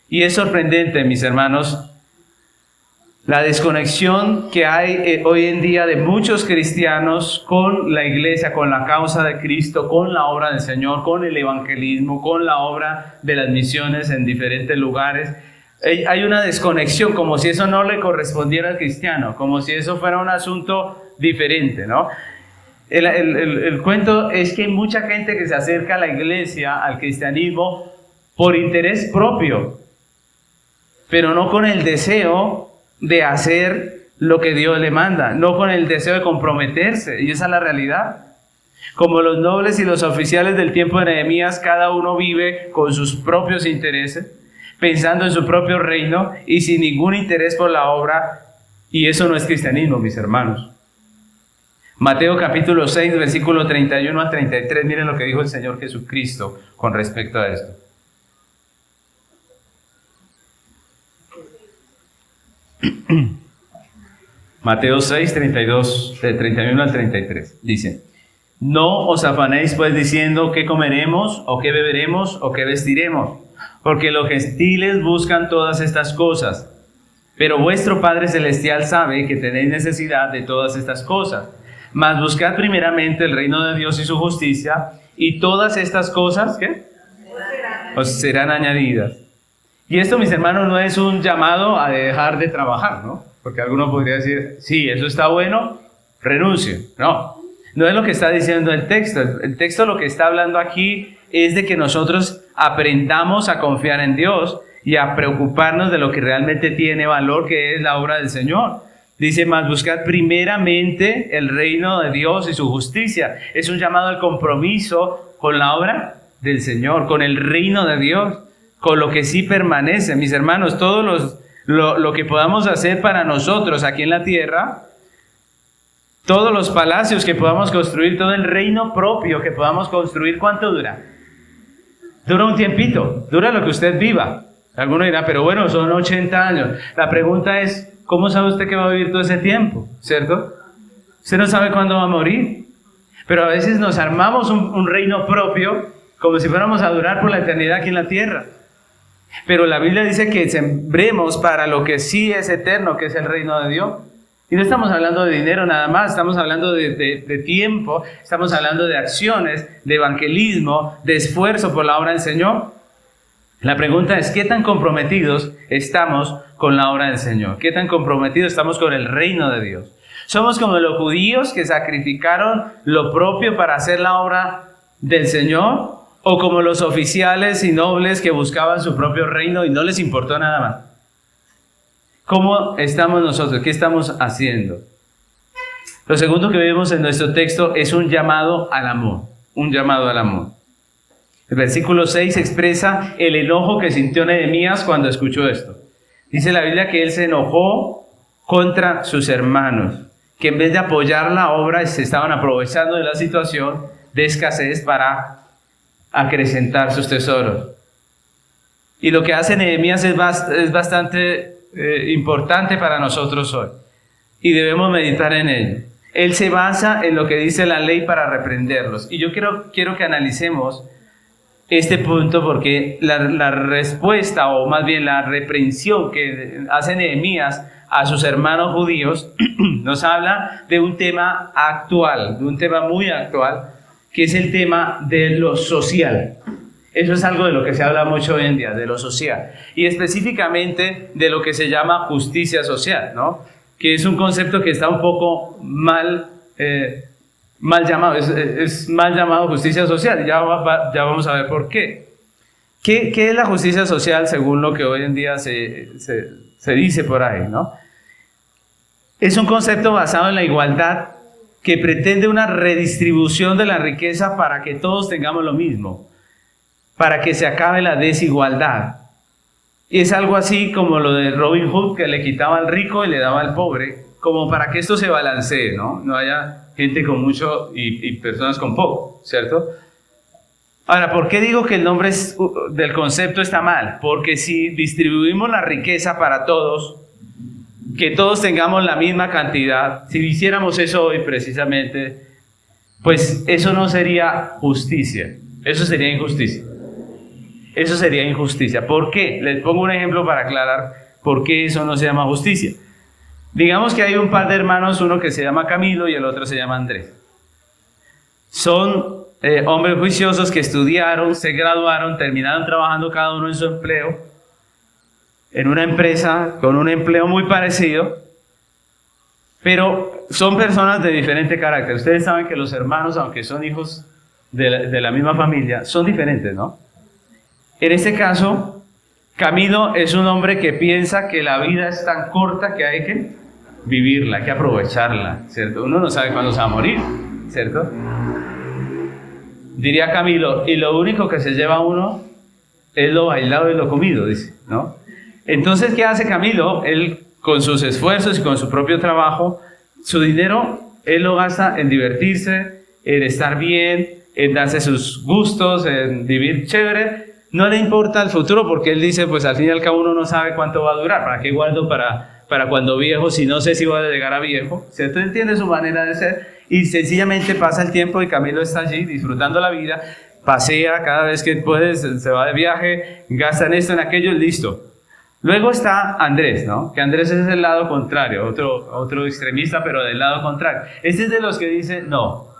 Y es sorprendente, mis hermanos, la desconexión que hay hoy en día de muchos cristianos con la iglesia, con la causa de Cristo, con la obra del Señor, con el evangelismo, con la obra de las misiones en diferentes lugares. Hay una desconexión, como si eso no le correspondiera al cristiano, como si eso fuera un asunto diferente, ¿no? El cuento es que hay mucha gente que se acerca a la iglesia, al cristianismo, por interés propio, pero no con el deseo de hacer lo que Dios le manda, no con el deseo de comprometerse, y esa es la realidad. Como los nobles y los oficiales del tiempo de Nehemías, cada uno vive con sus propios intereses, pensando en su propio reino y sin ningún interés por la obra, y eso no es cristianismo, mis hermanos. Mateo capítulo 6, versículo 31 a 33, miren lo que dijo el Señor Jesucristo con respecto a esto. Mateo 6, 32, de 31 al 33, dice: No os afanéis pues diciendo qué comeremos, o qué beberemos, o qué vestiremos, porque los gentiles buscan todas estas cosas. Pero vuestro Padre Celestial sabe que tenéis necesidad de todas estas cosas. Mas buscad primeramente el reino de Dios y su justicia, y todas estas cosas, ¿qué? Os serán añadidas. Y esto, mis hermanos, no es un llamado a dejar de trabajar, ¿no? Porque alguno podría decir, sí, eso está bueno, renuncio. No, no es lo que está diciendo el texto. El texto lo que está hablando aquí es de que nosotros aprendamos a confiar en Dios y a preocuparnos de lo que realmente tiene valor, que es la obra del Señor. Dice, mas buscad primeramente el reino de Dios y su justicia. Es un llamado al compromiso con la obra del Señor, con el reino de Dios, con lo que sí permanece. Mis hermanos, todo lo que podamos hacer para nosotros aquí en la tierra, todos los palacios que podamos construir, todo el reino propio que podamos construir, ¿cuánto dura? Dura un tiempito, dura lo que usted viva. Alguno dirá, pero bueno, son 80 años. La pregunta es, ¿cómo sabe usted que va a vivir todo ese tiempo? ¿Cierto? Usted no sabe cuándo va a morir. Pero a veces nos armamos un reino propio como si fuéramos a durar por la eternidad aquí en la tierra. Pero la Biblia dice que sembremos para lo que sí es eterno, que es el reino de Dios. Y no estamos hablando de dinero nada más, estamos hablando de tiempo, estamos hablando de acciones, de evangelismo, de esfuerzo por la obra del Señor. La pregunta es, ¿qué tan comprometidos estamos con la obra del Señor? ¿Qué tan comprometidos estamos con el reino de Dios? ¿Somos como los judíos que sacrificaron lo propio para hacer la obra del Señor? ¿O como los oficiales y nobles que buscaban su propio reino y no les importó nada más? ¿Cómo estamos nosotros? ¿Qué estamos haciendo? Lo segundo que vemos en nuestro texto es un llamado al amor. Un llamado al amor. El versículo 6 expresa el enojo que sintió Nehemías cuando escuchó esto. Dice la Biblia que él se enojó contra sus hermanos, que en vez de apoyar la obra se estaban aprovechando de la situación de escasez para acrecentar sus tesoros. Y lo que hace Nehemías es bastante importante para nosotros hoy. Y debemos meditar en ello. Él se basa en lo que dice la ley para reprenderlos. Y yo quiero que analicemos este punto porque la respuesta, o más bien la reprensión que hace Nehemías a sus hermanos judíos, nos habla de un tema actual, de un tema muy actual, que es el tema de lo social. Eso es algo de lo que se habla mucho hoy en día, de lo social. Y específicamente de lo que se llama justicia social, ¿no? Que es un concepto que está un poco mal llamado. Es mal llamado justicia social. Ya vamos a ver por qué. ¿Qué es la justicia social según lo que hoy en día se dice por ahí, ¿no? Es un concepto basado en la igualdad que pretende una redistribución de la riqueza para que todos tengamos lo mismo, para que se acabe la desigualdad. Es algo así como lo de Robin Hood, que le quitaba al rico y le daba al pobre, como para que esto se balancee, ¿no? No haya gente con mucho y personas con poco, ¿cierto? Ahora, ¿por qué digo que el nombre del concepto está mal? Porque si distribuimos la riqueza para todos, que todos tengamos la misma cantidad, si hiciéramos eso hoy precisamente, pues eso no sería justicia, eso sería injusticia. Eso sería injusticia. ¿Por qué? Les pongo un ejemplo para aclarar por qué eso no se llama justicia. Digamos que hay un par de hermanos, uno que se llama Camilo y el otro se llama Andrés. Son hombres juiciosos que estudiaron, se graduaron, terminaron trabajando cada uno en su empleo, en una empresa con un empleo muy parecido, pero son personas de diferente carácter. Ustedes saben que los hermanos, aunque son hijos de la misma familia, son diferentes, ¿no? En este caso, Camilo es un hombre que piensa que la vida es tan corta que hay que vivirla, hay que aprovecharla, ¿cierto? Uno no sabe cuándo se va a morir, ¿cierto? Diría Camilo, y lo único que se lleva uno es lo bailado y lo comido, dice, ¿no? Entonces, ¿qué hace Camilo? Él, con sus esfuerzos y con su propio trabajo, su dinero, él lo gasta en divertirse, en estar bien, en darse sus gustos, en vivir chévere. No le importa el futuro porque él dice, pues al fin y al cabo uno no sabe cuánto va a durar. ¿Para qué guardo para cuando viejo si no sé si voy a llegar a viejo? ¿Cierto? Entiende su manera de ser y sencillamente pasa el tiempo y Camilo está allí disfrutando la vida, pasea cada vez que puede, se va de viaje, gasta en esto, en aquello y listo. Luego está Andrés, ¿no? Que Andrés es el lado contrario, otro extremista, pero del lado contrario. Este es de los que dice, no.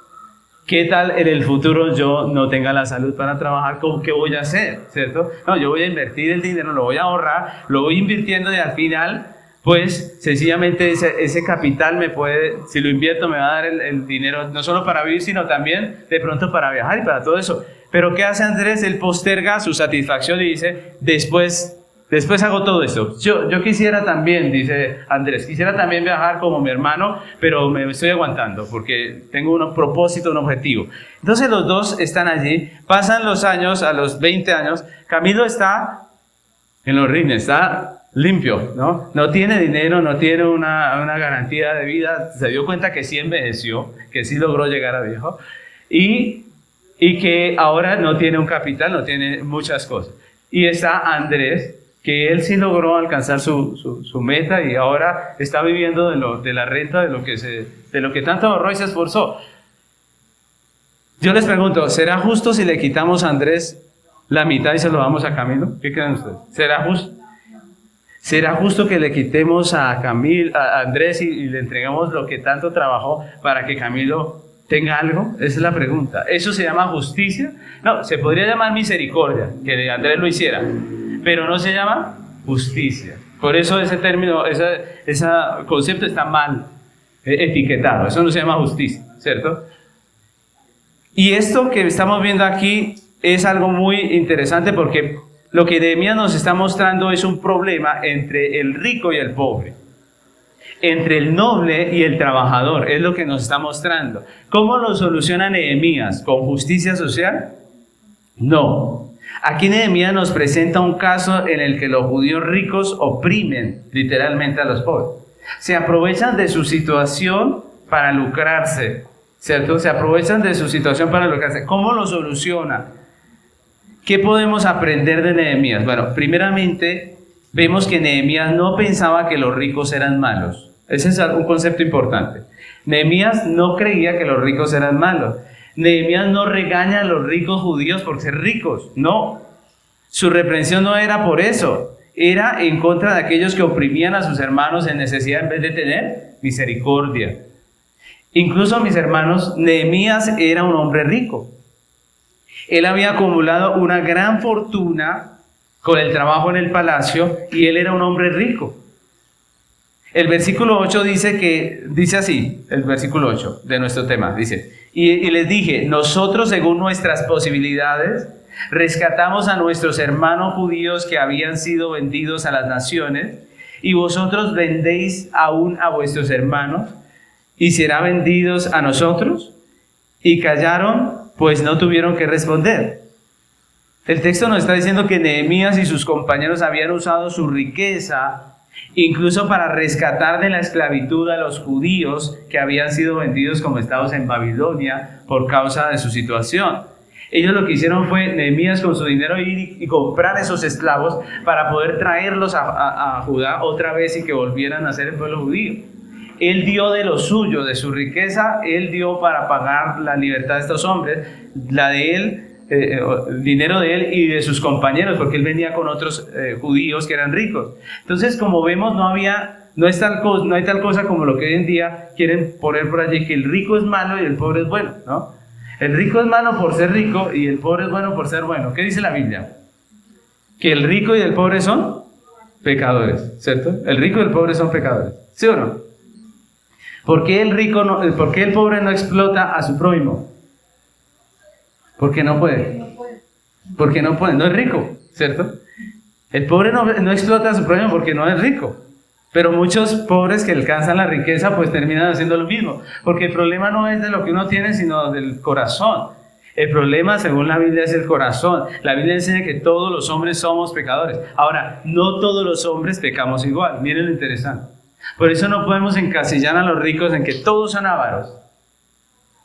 ¿Qué tal en el futuro yo no tenga la salud para trabajar? ¿Qué voy a hacer? ¿Cierto? No, yo voy a invertir el dinero, lo voy a ahorrar, lo voy invirtiendo y al final, pues sencillamente ese capital me puede, si lo invierto me va a dar el dinero no solo para vivir, sino también de pronto para viajar y para todo eso. Pero ¿qué hace Andrés? Él posterga su satisfacción y dice, después hago todo esto. Yo quisiera también, dice Andrés, quisiera también viajar como mi hermano, pero me estoy aguantando porque tengo un propósito, un objetivo. Entonces los dos están allí, pasan los años, a los 20 años, Camilo está en los rines, está limpio, ¿no? No tiene dinero, no tiene una garantía de vida, se dio cuenta que sí envejeció, que sí logró llegar a viejo, y que ahora no tiene un capital, no tiene muchas cosas. Y está Andrés, que él sí logró alcanzar su meta y ahora está viviendo de la renta de lo que tanto ahorró y se esforzó. Yo les pregunto, ¿será justo si le quitamos a Andrés la mitad y se lo damos a Camilo? ¿Qué creen ustedes? ¿Será justo? ¿Será justo que le quitemos a Andrés y le entregamos lo que tanto trabajó para que Camilo tenga algo? Esa es la pregunta. ¿Eso se llama justicia? No, se podría llamar misericordia, que Andrés lo hiciera. Pero no se llama justicia. Por eso ese término, ese concepto está mal etiquetado. Eso no se llama justicia, ¿cierto? Y esto que estamos viendo aquí es algo muy interesante porque lo que Nehemías nos está mostrando es un problema entre el rico y el pobre, entre el noble y el trabajador. Es lo que nos está mostrando. ¿Cómo lo soluciona Nehemías? ¿Con justicia social? No. Aquí Nehemías nos presenta un caso en el que los judíos ricos oprimen literalmente a los pobres. Se aprovechan de su situación para lucrarse, ¿cierto? Se aprovechan de su situación para lucrarse. ¿Cómo lo soluciona? ¿Qué podemos aprender de Nehemías? Bueno, primeramente vemos que Nehemías no pensaba que los ricos eran malos. Ese es un concepto importante. Nehemías no creía que los ricos eran malos. Nehemías no regaña a los ricos judíos por ser ricos, no. Su reprensión no era por eso, era en contra de aquellos que oprimían a sus hermanos en necesidad en vez de tener misericordia. Incluso, mis hermanos, Nehemías era un hombre rico. Él había acumulado una gran fortuna con el trabajo en el palacio y él era un hombre rico. El versículo 8 dice así, el versículo 8 de nuestro tema, dice, y les dije, nosotros según nuestras posibilidades rescatamos a nuestros hermanos judíos que habían sido vendidos a las naciones, y vosotros vendéis aún a vuestros hermanos, y serán vendidos a nosotros. Y callaron, pues no tuvieron que responder. El texto nos está diciendo que Nehemías y sus compañeros habían usado su riqueza incluso para rescatar de la esclavitud a los judíos que habían sido vendidos como esclavos en Babilonia por causa de su situación. Ellos lo que hicieron fue, Nehemías con su dinero, ir y comprar esos esclavos para poder traerlos a Judá otra vez y que volvieran a ser el pueblo judío. Él dio de lo suyo, de su riqueza, él dio para pagar la libertad de estos hombres, la de él, el dinero de él y de sus compañeros, porque él venía con otros judíos que eran ricos. Entonces, como vemos, no hay tal cosa como lo que hoy en día quieren poner por allí, que el rico es malo y el pobre es bueno, ¿no? El rico es malo por ser rico y el pobre es bueno por ser bueno. ¿Qué dice la Biblia? Que el rico y el pobre son pecadores, ¿cierto? El rico y el pobre son pecadores, ¿sí o no? ¿Por qué el pobre no explota a su prójimo? Porque no puede. Porque no puede, no es rico, ¿cierto? El pobre no explota a su prójimo porque no es rico. Pero muchos pobres que alcanzan la riqueza pues terminan haciendo lo mismo. Porque el problema no es de lo que uno tiene, sino del corazón. El problema, según la Biblia, es el corazón. La Biblia enseña que todos los hombres somos pecadores. Ahora, no todos los hombres pecamos igual. Miren lo interesante. Por eso no podemos encasillar a los ricos en que todos son ávaros.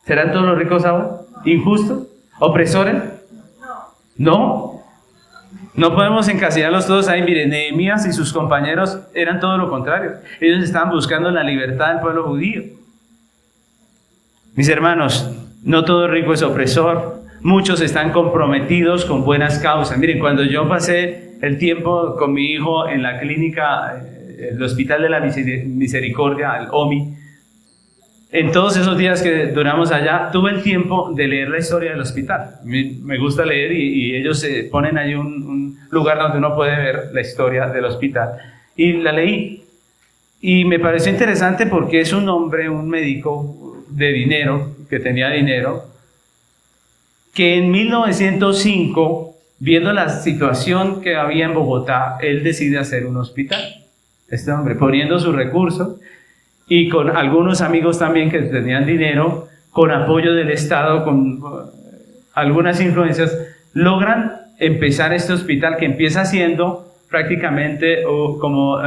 ¿Serán todos los ricos ávaros? ¿Injustos? ¿Opresores? No. No podemos encasillarlos todos ahí. Miren, Nehemías y sus compañeros eran todo lo contrario. Ellos estaban buscando la libertad del pueblo judío. Mis hermanos, no todo rico es opresor. Muchos están comprometidos con buenas causas. Miren, cuando yo pasé el tiempo con mi hijo en la clínica, el Hospital de la Misericordia, el OMI, en todos esos días que duramos allá, tuve el tiempo de leer la historia del hospital. Me gusta leer y ellos ponen ahí un lugar donde uno puede ver la historia del hospital. Y la leí. Y me pareció interesante porque es un hombre, un médico de dinero, que tenía dinero, que en 1905, viendo la situación que había en Bogotá, él decide hacer un hospital. Este hombre, poniendo sus recursos y con algunos amigos también que tenían dinero, con apoyo del Estado, con algunas influencias, logran empezar este hospital que empieza siendo prácticamente como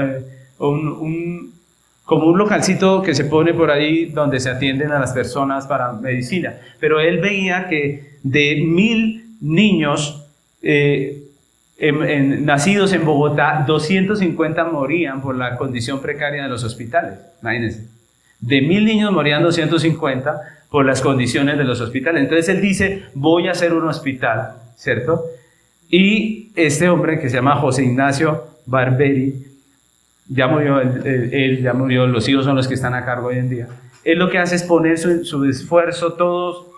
un localcito que se pone por ahí donde se atienden a las personas para medicina. Pero él veía que de 1,000 niños nacidos en Bogotá, 250 morían por la condición precaria de los hospitales. Imagínense. De 1,000 niños morían 250 por las condiciones de los hospitales. Entonces él dice, voy a hacer un hospital, ¿cierto? Y este hombre que se llama José Ignacio Barberi, ya murió, él ya murió, los hijos son los que están a cargo hoy en día. Él lo que hace es poner su esfuerzo, todo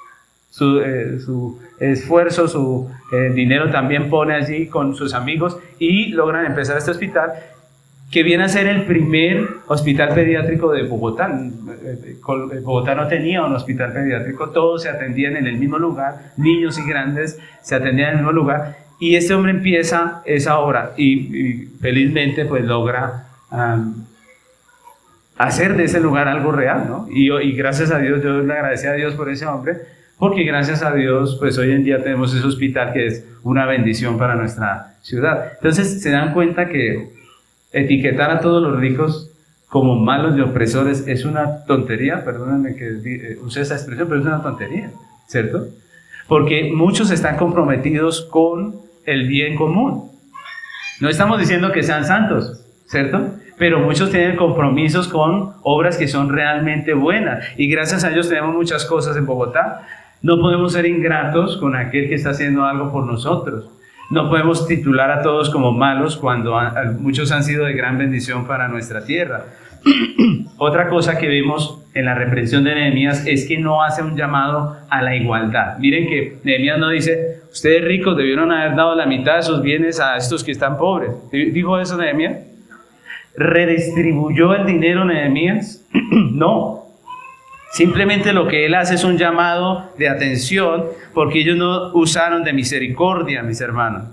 su esfuerzo, su dinero también pone allí con sus amigos y logran empezar este hospital que viene a ser el primer hospital pediátrico de Bogotá. Bogotá no tenía un hospital pediátrico, todos se atendían en el mismo lugar, niños y grandes se atendían en el mismo lugar, y este hombre empieza esa obra y felizmente pues logra hacer de ese lugar algo real, ¿no? Y gracias a Dios, yo le agradecí a Dios por ese hombre, porque gracias a Dios, pues hoy en día tenemos ese hospital que es una bendición para nuestra ciudad. Entonces se dan cuenta que etiquetar a todos los ricos como malos y opresores es una tontería, perdónenme que use esa expresión, pero es una tontería, ¿cierto? Porque muchos están comprometidos con el bien común. No estamos diciendo que sean santos, ¿cierto? Pero muchos tienen compromisos con obras que son realmente buenas. Y gracias a Dios tenemos muchas cosas en Bogotá. No podemos ser ingratos con aquel que está haciendo algo por nosotros. No podemos titular a todos como malos cuando muchos han sido de gran bendición para nuestra tierra. Otra cosa que vimos en la reprensión de Nehemías es que no hace un llamado a la igualdad. Miren que Nehemías no dice, ustedes ricos debieron haber dado la mitad de sus bienes a estos que están pobres. ¿Dijo eso Nehemías? ¿Redistribuyó el dinero Nehemías? No. Simplemente lo que él hace es un llamado de atención porque ellos no usaron de misericordia, mis hermanos.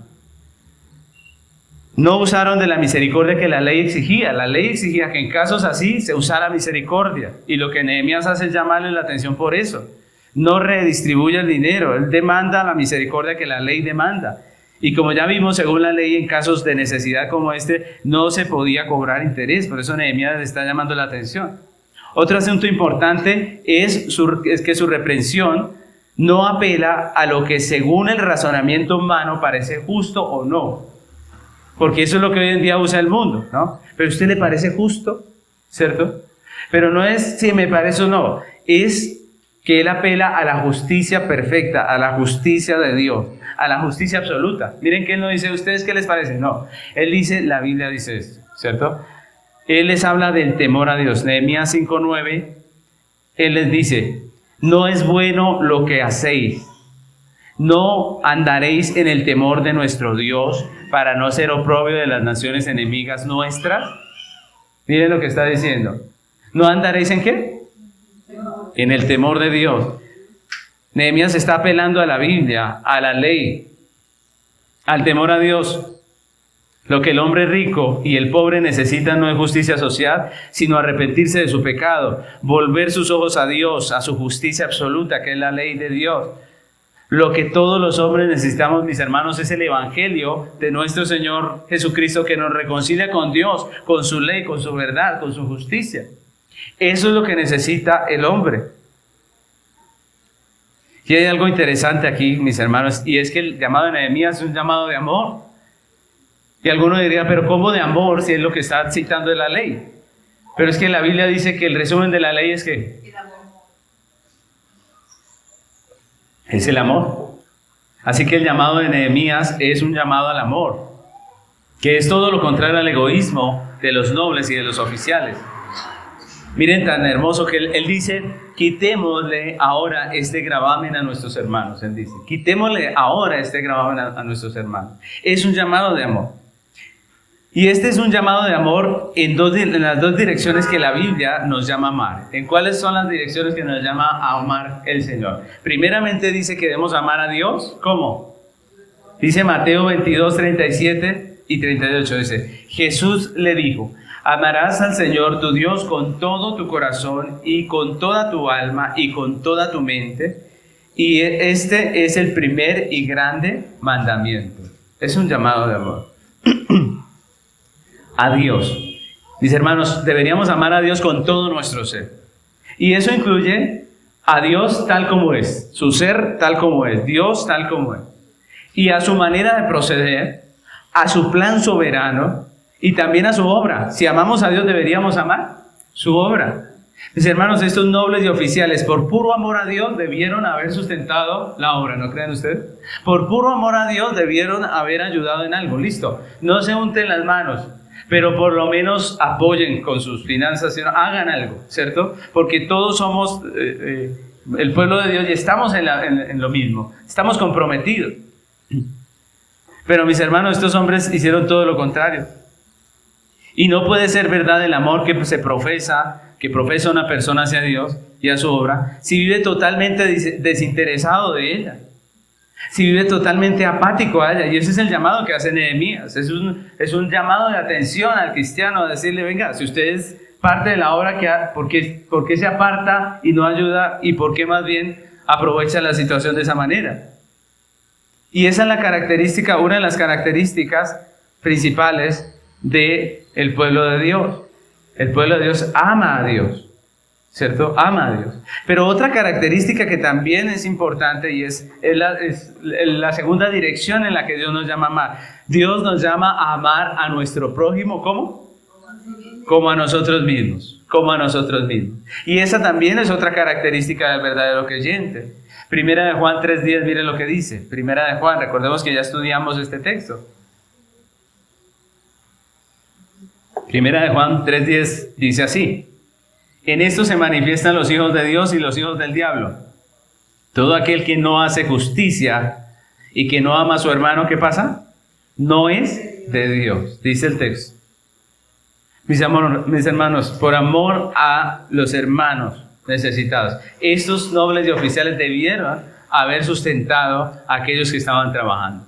No usaron de la misericordia que la ley exigía. La ley exigía que en casos así se usara misericordia. Y lo que Nehemías hace es llamarle la atención por eso. No redistribuye el dinero. Él demanda la misericordia que la ley demanda. Y como ya vimos, según la ley, en casos de necesidad como este, no se podía cobrar interés. Por eso Nehemías le está llamando la atención. Otro asunto importante es que su reprensión no apela a lo que según el razonamiento humano parece justo o no. Porque eso es lo que hoy en día usa el mundo, ¿no? Pero ¿a usted le parece justo? ¿Cierto? Pero no es si me parece o no, es que él apela a la justicia perfecta, a la justicia de Dios, a la justicia absoluta. Miren que él no dice, ¿ustedes qué les parece? No, él dice, la Biblia dice esto, ¿cierto? Él les habla del temor a Dios. Nehemías 5:9, él les dice, no es bueno lo que hacéis, no andaréis en el temor de nuestro Dios para no ser oprobio de las naciones enemigas nuestras. Miren lo que está diciendo. ¿No andaréis en qué? En el temor de Dios. Nehemías está apelando a la Biblia, a la ley, al temor a Dios. Lo que el hombre rico y el pobre necesitan no es justicia social, sino arrepentirse de su pecado, volver sus ojos a Dios, a su justicia absoluta, que es la ley de Dios. Lo que todos los hombres necesitamos, mis hermanos, es el evangelio de nuestro Señor Jesucristo, que nos reconcilia con Dios, con su ley, con su verdad, con su justicia. Eso es lo que necesita el hombre. Y hay algo interesante aquí, mis hermanos, y es que el llamado de Nehemías es un llamado de amor. Y alguno diría, pero ¿cómo de amor si es lo que está citando de la ley? Pero es que la Biblia dice que el resumen de la ley es que es el amor. Así que el llamado de Nehemías es un llamado al amor, que es todo lo contrario al egoísmo de los nobles y de los oficiales. Miren tan hermoso que él dice, quitémosle ahora este gravamen a nuestros hermanos. Él dice, quitémosle ahora este gravamen a nuestros hermanos. Es un llamado de amor. Y este es un llamado de amor en las dos direcciones que la Biblia nos llama a amar. ¿En cuáles son las direcciones que nos llama a amar el Señor? Primeramente dice que debemos amar a Dios. ¿Cómo? Dice Mateo 22, 37 y 38. Dice, Jesús le dijo, amarás al Señor tu Dios con todo tu corazón y con toda tu alma y con toda tu mente. Y este es el primer y grande mandamiento. Es un llamado de amor. A Dios. Mis hermanos, deberíamos amar a Dios con todo nuestro ser. Y eso incluye a Dios tal como es, su ser tal como es, Dios tal como es. Y a su manera de proceder, a su plan soberano y también a su obra. Si amamos a Dios, deberíamos amar su obra. Mis hermanos, estos nobles y oficiales, por puro amor a Dios, debieron haber sustentado la obra, ¿no creen ustedes? Por puro amor a Dios, debieron haber ayudado en algo. Listo, no se unten las manos, pero por lo menos apoyen con sus finanzas, hagan algo, ¿cierto? Porque todos somos el pueblo de Dios y estamos en lo mismo, estamos comprometidos. Pero mis hermanos, estos hombres hicieron todo lo contrario. Y no puede ser verdad el amor que profesa una persona hacia Dios y a su obra, si vive totalmente desinteresado de ella. Si vive totalmente apático a ella. Y ese es el llamado que hace Nehemías. Es un llamado de atención al cristiano, a decirle, venga, si usted es parte de la obra, ¿por qué se aparta y no ayuda? ¿Y por qué más bien aprovecha la situación de esa manera? Y esa es una de las características principales del pueblo de Dios. El pueblo de Dios ama a Dios, ¿cierto? Ama a Dios. Pero otra característica que también es importante y es la segunda dirección en la que Dios nos llama a amar. Dios nos llama a amar a nuestro prójimo, ¿cómo? Como a nosotros mismos, como a nosotros mismos. Y esa también es otra característica del verdadero creyente. Primera de Juan 3:10, miren lo que dice. Primera de Juan, recordemos que ya estudiamos este texto. Primera de Juan 3:10 dice así: en esto se manifiestan los hijos de Dios y los hijos del diablo. Todo aquel que no hace justicia y que no ama a su hermano, ¿qué pasa? No es de Dios, dice el texto. Mis hermanos, por amor a los hermanos necesitados, estos nobles y oficiales debieron haber sustentado a aquellos que estaban trabajando.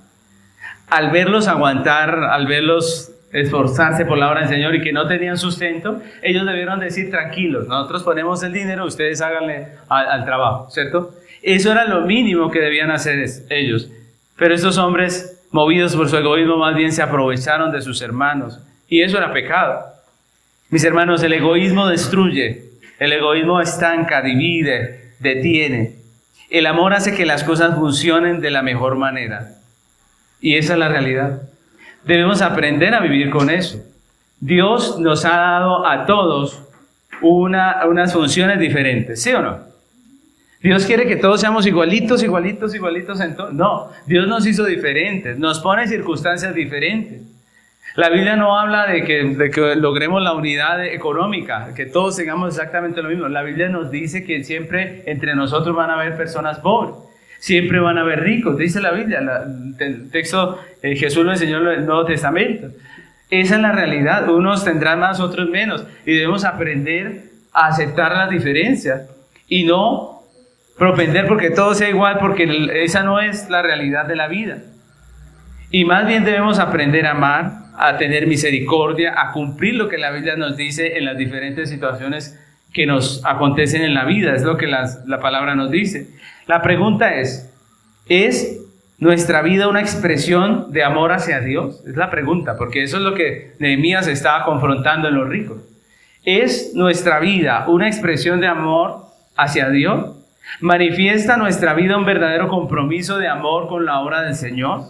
Al verlos aguantar, al verlos esforzarse por la obra del Señor y que no tenían sustento, ellos debieron decir, tranquilos, nosotros ponemos el dinero, ustedes háganle al trabajo, ¿cierto? Eso era lo mínimo que debían hacer ellos. Pero estos hombres, movidos por su egoísmo, más bien se aprovecharon de sus hermanos. Y eso era pecado. Mis hermanos, el egoísmo destruye, el egoísmo estanca, divide, detiene. El amor hace que las cosas funcionen de la mejor manera. Y esa es la realidad. Debemos aprender a vivir con eso. Dios nos ha dado a todos unas funciones diferentes, ¿sí o no? Dios quiere que todos seamos igualitos en todo. No, Dios nos hizo diferentes, nos pone circunstancias diferentes. La Biblia no habla de que logremos la unidad económica, que todos tengamos exactamente lo mismo. La Biblia nos dice que siempre entre nosotros van a haber personas pobres, siempre van a haber ricos, dice la Biblia. El texto, Jesús lo enseñó en el Nuevo Testamento. Esa es la realidad, unos tendrán más, otros menos, y debemos aprender a aceptar las diferencias y no propender porque todo sea igual, porque esa no es la realidad de la vida. Y más bien debemos aprender a amar, a tener misericordia, a cumplir lo que la Biblia nos dice en las diferentes situaciones que nos acontecen en la vida, es lo que la palabra nos dice. La pregunta ¿es nuestra vida una expresión de amor hacia Dios? Es la pregunta, porque eso es lo que Nehemías estaba confrontando en los ricos. ¿Es nuestra vida una expresión de amor hacia Dios? ¿Manifiesta nuestra vida un verdadero compromiso de amor con la obra del Señor?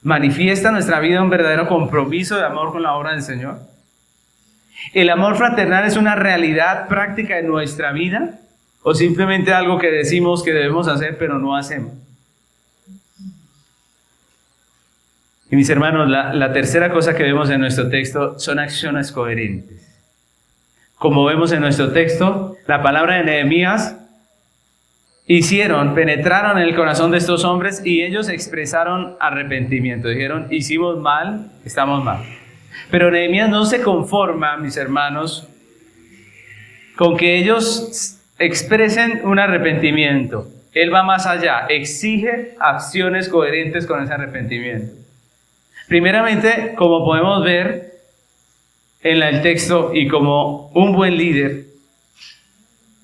¿Manifiesta nuestra vida un verdadero compromiso de amor con la obra del Señor? ¿El amor fraternal es una realidad práctica en nuestra vida? ¿O simplemente algo que decimos que debemos hacer pero no hacemos? Y mis hermanos, la tercera cosa que vemos en nuestro texto son acciones coherentes. Como vemos en nuestro texto, la palabra de Nehemías penetraron en el corazón de estos hombres y ellos expresaron arrepentimiento. Dijeron, hicimos mal, estamos mal. Pero Nehemías no se conforma, mis hermanos, con que ellos expresen un arrepentimiento. Él va más allá, exige acciones coherentes con ese arrepentimiento. Primeramente, como podemos ver en el texto y como un buen líder,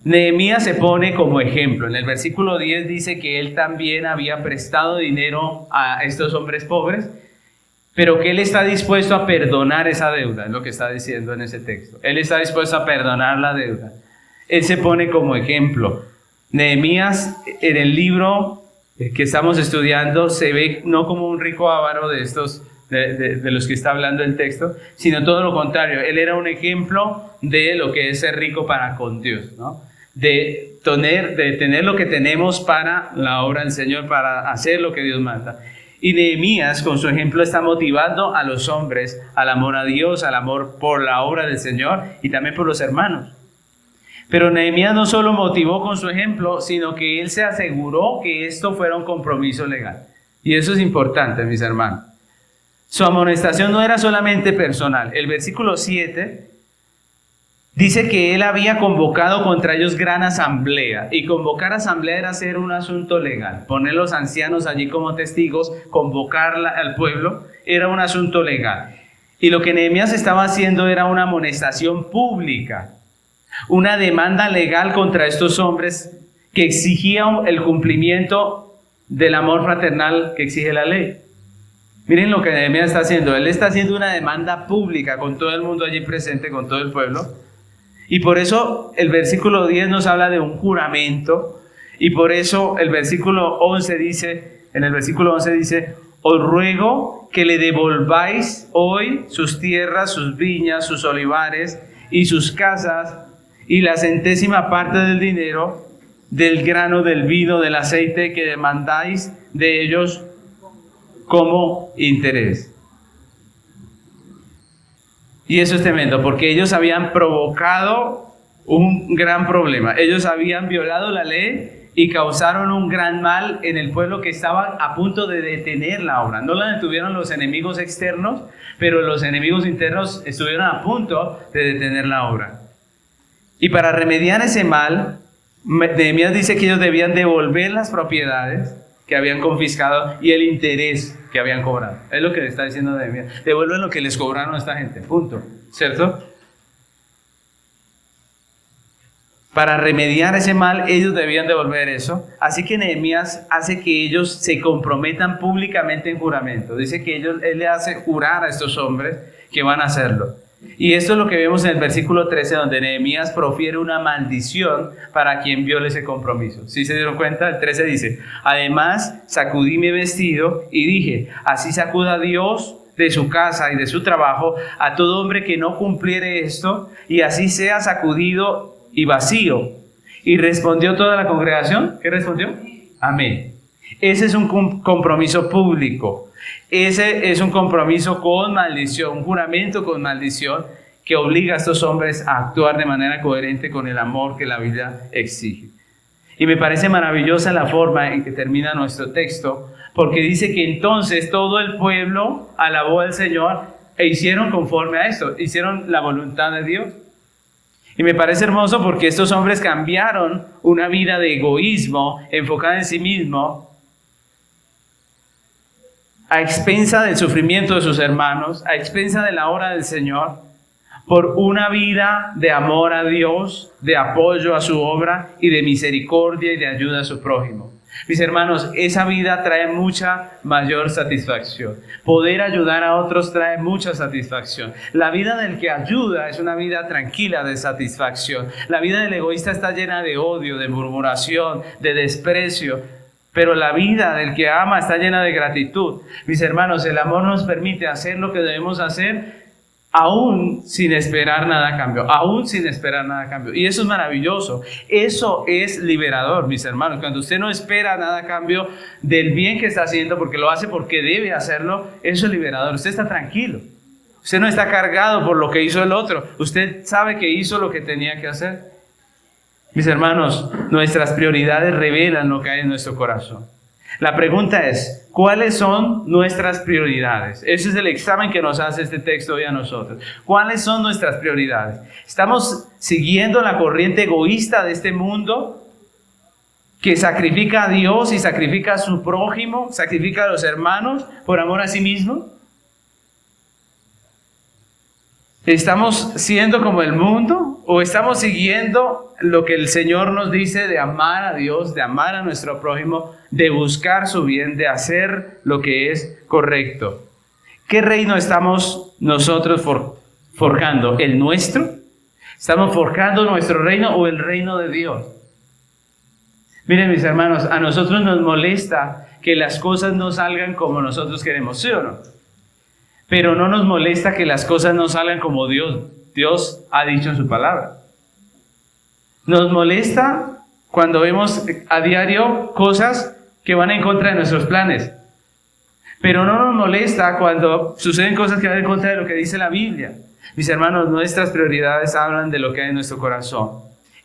Nehemías se pone como ejemplo. En el versículo 10 dice que él también había prestado dinero a estos hombres pobres, pero que él está dispuesto a perdonar esa deuda, es lo que está diciendo en ese texto. Él está dispuesto a perdonar la deuda. Él se pone como ejemplo. Nehemías, en el libro que estamos estudiando, se ve no como un rico avaro de estos de los que está hablando el texto, sino todo lo contrario. Él era un ejemplo de lo que es ser rico para con Dios, ¿no? De tener lo que tenemos para la obra del Señor, para hacer lo que Dios manda. Y Nehemías, con su ejemplo, está motivando a los hombres al amor a Dios, al amor por la obra del Señor y también por los hermanos. Pero Nehemías no solo motivó con su ejemplo, sino que él se aseguró que esto fuera un compromiso legal. Y eso es importante, mis hermanos. Su amonestación no era solamente personal. El versículo 7 dice que él había convocado contra ellos gran asamblea. Y convocar asamblea era hacer un asunto legal. Poner los ancianos allí como testigos, convocar al pueblo, era un asunto legal. Y lo que Nehemías estaba haciendo era una amonestación pública. Una demanda legal contra estos hombres que exigían el cumplimiento del amor fraternal que exige la ley. Miren lo que Nehemías está haciendo. Él está haciendo una demanda pública con todo el mundo allí presente, con todo el pueblo. Y por eso el versículo 10 nos habla de un juramento. Y por eso el versículo 11 dice, os ruego que le devolváis hoy sus tierras, sus viñas, sus olivares y sus casas y la centésima parte del dinero, del grano, del vino, del aceite que demandáis de ellos como interés. Y eso es tremendo, porque ellos habían provocado un gran problema. Ellos habían violado la ley y causaron un gran mal en el pueblo que estaba a punto de detener la obra. No la detuvieron los enemigos externos, pero los enemigos internos estuvieron a punto de detener la obra. Y para remediar ese mal, Nehemías dice que ellos debían devolver las propiedades que habían confiscado y el interés que habían cobrado. Es lo que le está diciendo Nehemías. Devuelven lo que les cobraron a esta gente. Punto. ¿Cierto? Para remediar ese mal, ellos debían devolver eso. Así que Nehemías hace que ellos se comprometan públicamente en juramento. Dice que él le hace jurar a estos hombres que van a hacerlo. Y esto es lo que vemos en el versículo 13, donde Nehemías profiere una maldición para quien viole ese compromiso. ¿Sí se dieron cuenta? El 13 dice: además sacudí mi vestido y dije, así sacuda Dios de su casa y de su trabajo a todo hombre que no cumpliere esto, y así sea sacudido y vacío. Y respondió toda la congregación. ¿Qué respondió? Amén. Ese es un compromiso público. Ese es un compromiso con maldición, un juramento con maldición que obliga a estos hombres a actuar de manera coherente con el amor que la Biblia exige. Y me parece maravillosa la forma en que termina nuestro texto, porque dice que entonces todo el pueblo alabó al Señor e hicieron conforme a esto, hicieron la voluntad de Dios. Y me parece hermoso porque estos hombres cambiaron una vida de egoísmo, enfocada en sí mismo, a expensa del sufrimiento de sus hermanos, a expensa de la obra del Señor, por una vida de amor a Dios, de apoyo a su obra y de misericordia y de ayuda a su prójimo. Mis hermanos, esa vida trae mucha mayor satisfacción. Poder ayudar a otros trae mucha satisfacción. La vida del que ayuda es una vida tranquila de satisfacción. La vida del egoísta está llena de odio, de murmuración, de desprecio. Pero la vida del que ama está llena de gratitud. Mis hermanos, el amor nos permite hacer lo que debemos hacer aún sin esperar nada a cambio, aún sin esperar nada a cambio. Y eso es maravilloso. Eso es liberador, mis hermanos. Cuando usted no espera nada a cambio del bien que está haciendo, porque lo hace porque debe hacerlo, eso es liberador. Usted está tranquilo. Usted no está cargado por lo que hizo el otro. Usted sabe que hizo lo que tenía que hacer. Mis hermanos, nuestras prioridades revelan lo que hay en nuestro corazón. La pregunta es, ¿cuáles son nuestras prioridades? Ese es el examen que nos hace este texto hoy a nosotros. ¿Cuáles son nuestras prioridades? ¿Estamos siguiendo la corriente egoísta de este mundo que sacrifica a Dios y sacrifica a su prójimo, sacrifica a los hermanos por amor a sí mismo? ¿Estamos siendo como el mundo o estamos siguiendo lo que el Señor nos dice de amar a Dios, de amar a nuestro prójimo, de buscar su bien, de hacer lo que es correcto? ¿Qué reino estamos nosotros forjando? ¿El nuestro? ¿Estamos forjando nuestro reino o el reino de Dios? Miren, mis hermanos, a nosotros nos molesta que las cosas no salgan como nosotros queremos, ¿sí o no? Pero no nos molesta que las cosas no salgan como Dios ha dicho en su palabra. Nos molesta cuando vemos a diario cosas que van en contra de nuestros planes. Pero no nos molesta cuando suceden cosas que van en contra de lo que dice la Biblia. Mis hermanos, nuestras prioridades hablan de lo que hay en nuestro corazón.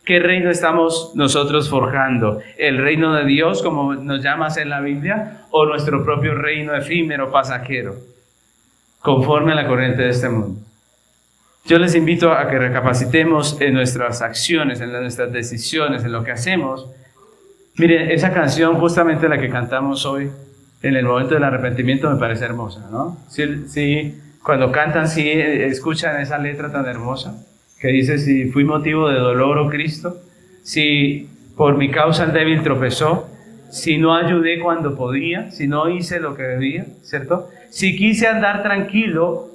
¿Qué reino estamos nosotros forjando? ¿El reino de Dios, como nos llama en la Biblia, o nuestro propio reino efímero, pasajero, conforme a la corriente de este mundo? Yo les invito a que recapacitemos en nuestras acciones, en nuestras decisiones, en lo que hacemos. Miren, esa canción, justamente la que cantamos hoy, en el momento del arrepentimiento, me parece hermosa, ¿no? Sí, cuando cantan, sí escuchan esa letra tan hermosa, que dice: si fui motivo de dolor, oh Cristo, si por mi causa el débil tropezó, si no ayudé cuando podía, si no hice lo que debía, ¿cierto? Si quise andar tranquilo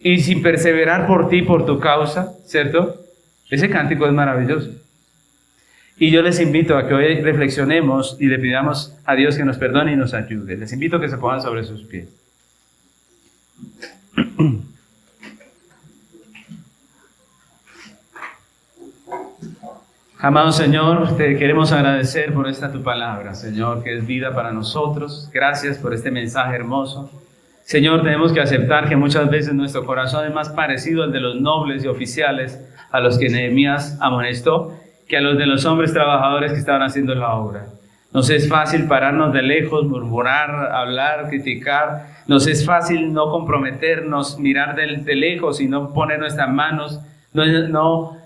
y sin perseverar por ti, por tu causa, ¿cierto? Ese cántico es maravilloso. Y yo les invito a que hoy reflexionemos y le pidamos a Dios que nos perdone y nos ayude. Les invito a que se pongan sobre sus pies. Amado Señor, te queremos agradecer por esta tu palabra, Señor, que es vida para nosotros. Gracias por este mensaje hermoso. Señor, tenemos que aceptar que muchas veces nuestro corazón es más parecido al de los nobles y oficiales a los que Nehemías amonestó que a los de los hombres trabajadores que estaban haciendo la obra. Nos es fácil pararnos de lejos, murmurar, hablar, criticar. Nos es fácil no comprometernos, mirar de lejos y no poner nuestras manos, no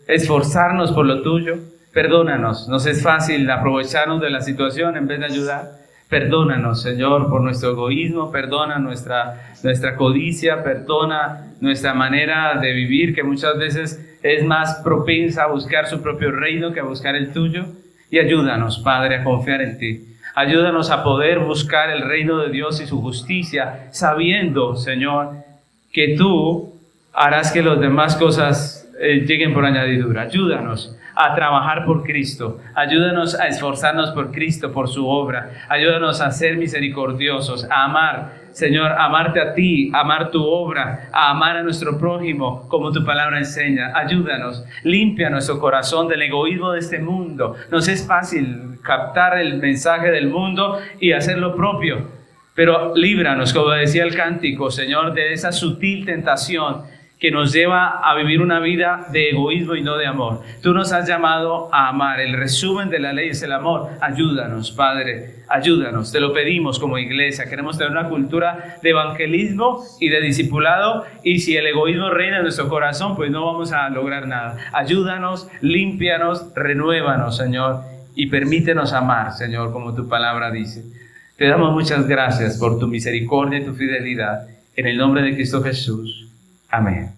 esforzarnos por lo tuyo. Perdónanos. Nos es fácil aprovecharnos de la situación en vez de ayudar. Perdónanos, Señor, por nuestro egoísmo. Perdona nuestra codicia. Perdona nuestra manera de vivir, que muchas veces es más propensa a buscar su propio reino que a buscar el tuyo. Y ayúdanos, Padre, a confiar en ti. Ayúdanos a poder buscar el reino de Dios y su justicia, sabiendo, Señor, que tú harás que las demás cosas lleguen por añadidura. Ayúdanos a trabajar por Cristo, ayúdanos a esforzarnos por Cristo, por su obra, ayúdanos a ser misericordiosos, a amar, Señor, a amarte a ti, a amar tu obra, a amar a nuestro prójimo como tu palabra enseña. Ayúdanos, limpia nuestro corazón del egoísmo de este mundo. Nos es fácil captar el mensaje del mundo y hacer lo propio, pero líbranos, como decía el cántico, Señor, de esa sutil tentación que nos lleva a vivir una vida de egoísmo y no de amor. Tú nos has llamado a amar. El resumen de la ley es el amor. Ayúdanos, Padre, ayúdanos. Te lo pedimos como iglesia. Queremos tener una cultura de evangelismo y de discipulado, y si el egoísmo reina en nuestro corazón, pues no vamos a lograr nada. Ayúdanos, límpianos, renuévanos, Señor, y permítenos amar, Señor, como tu palabra dice. Te damos muchas gracias por tu misericordia y tu fidelidad. En el nombre de Cristo Jesús. Amén.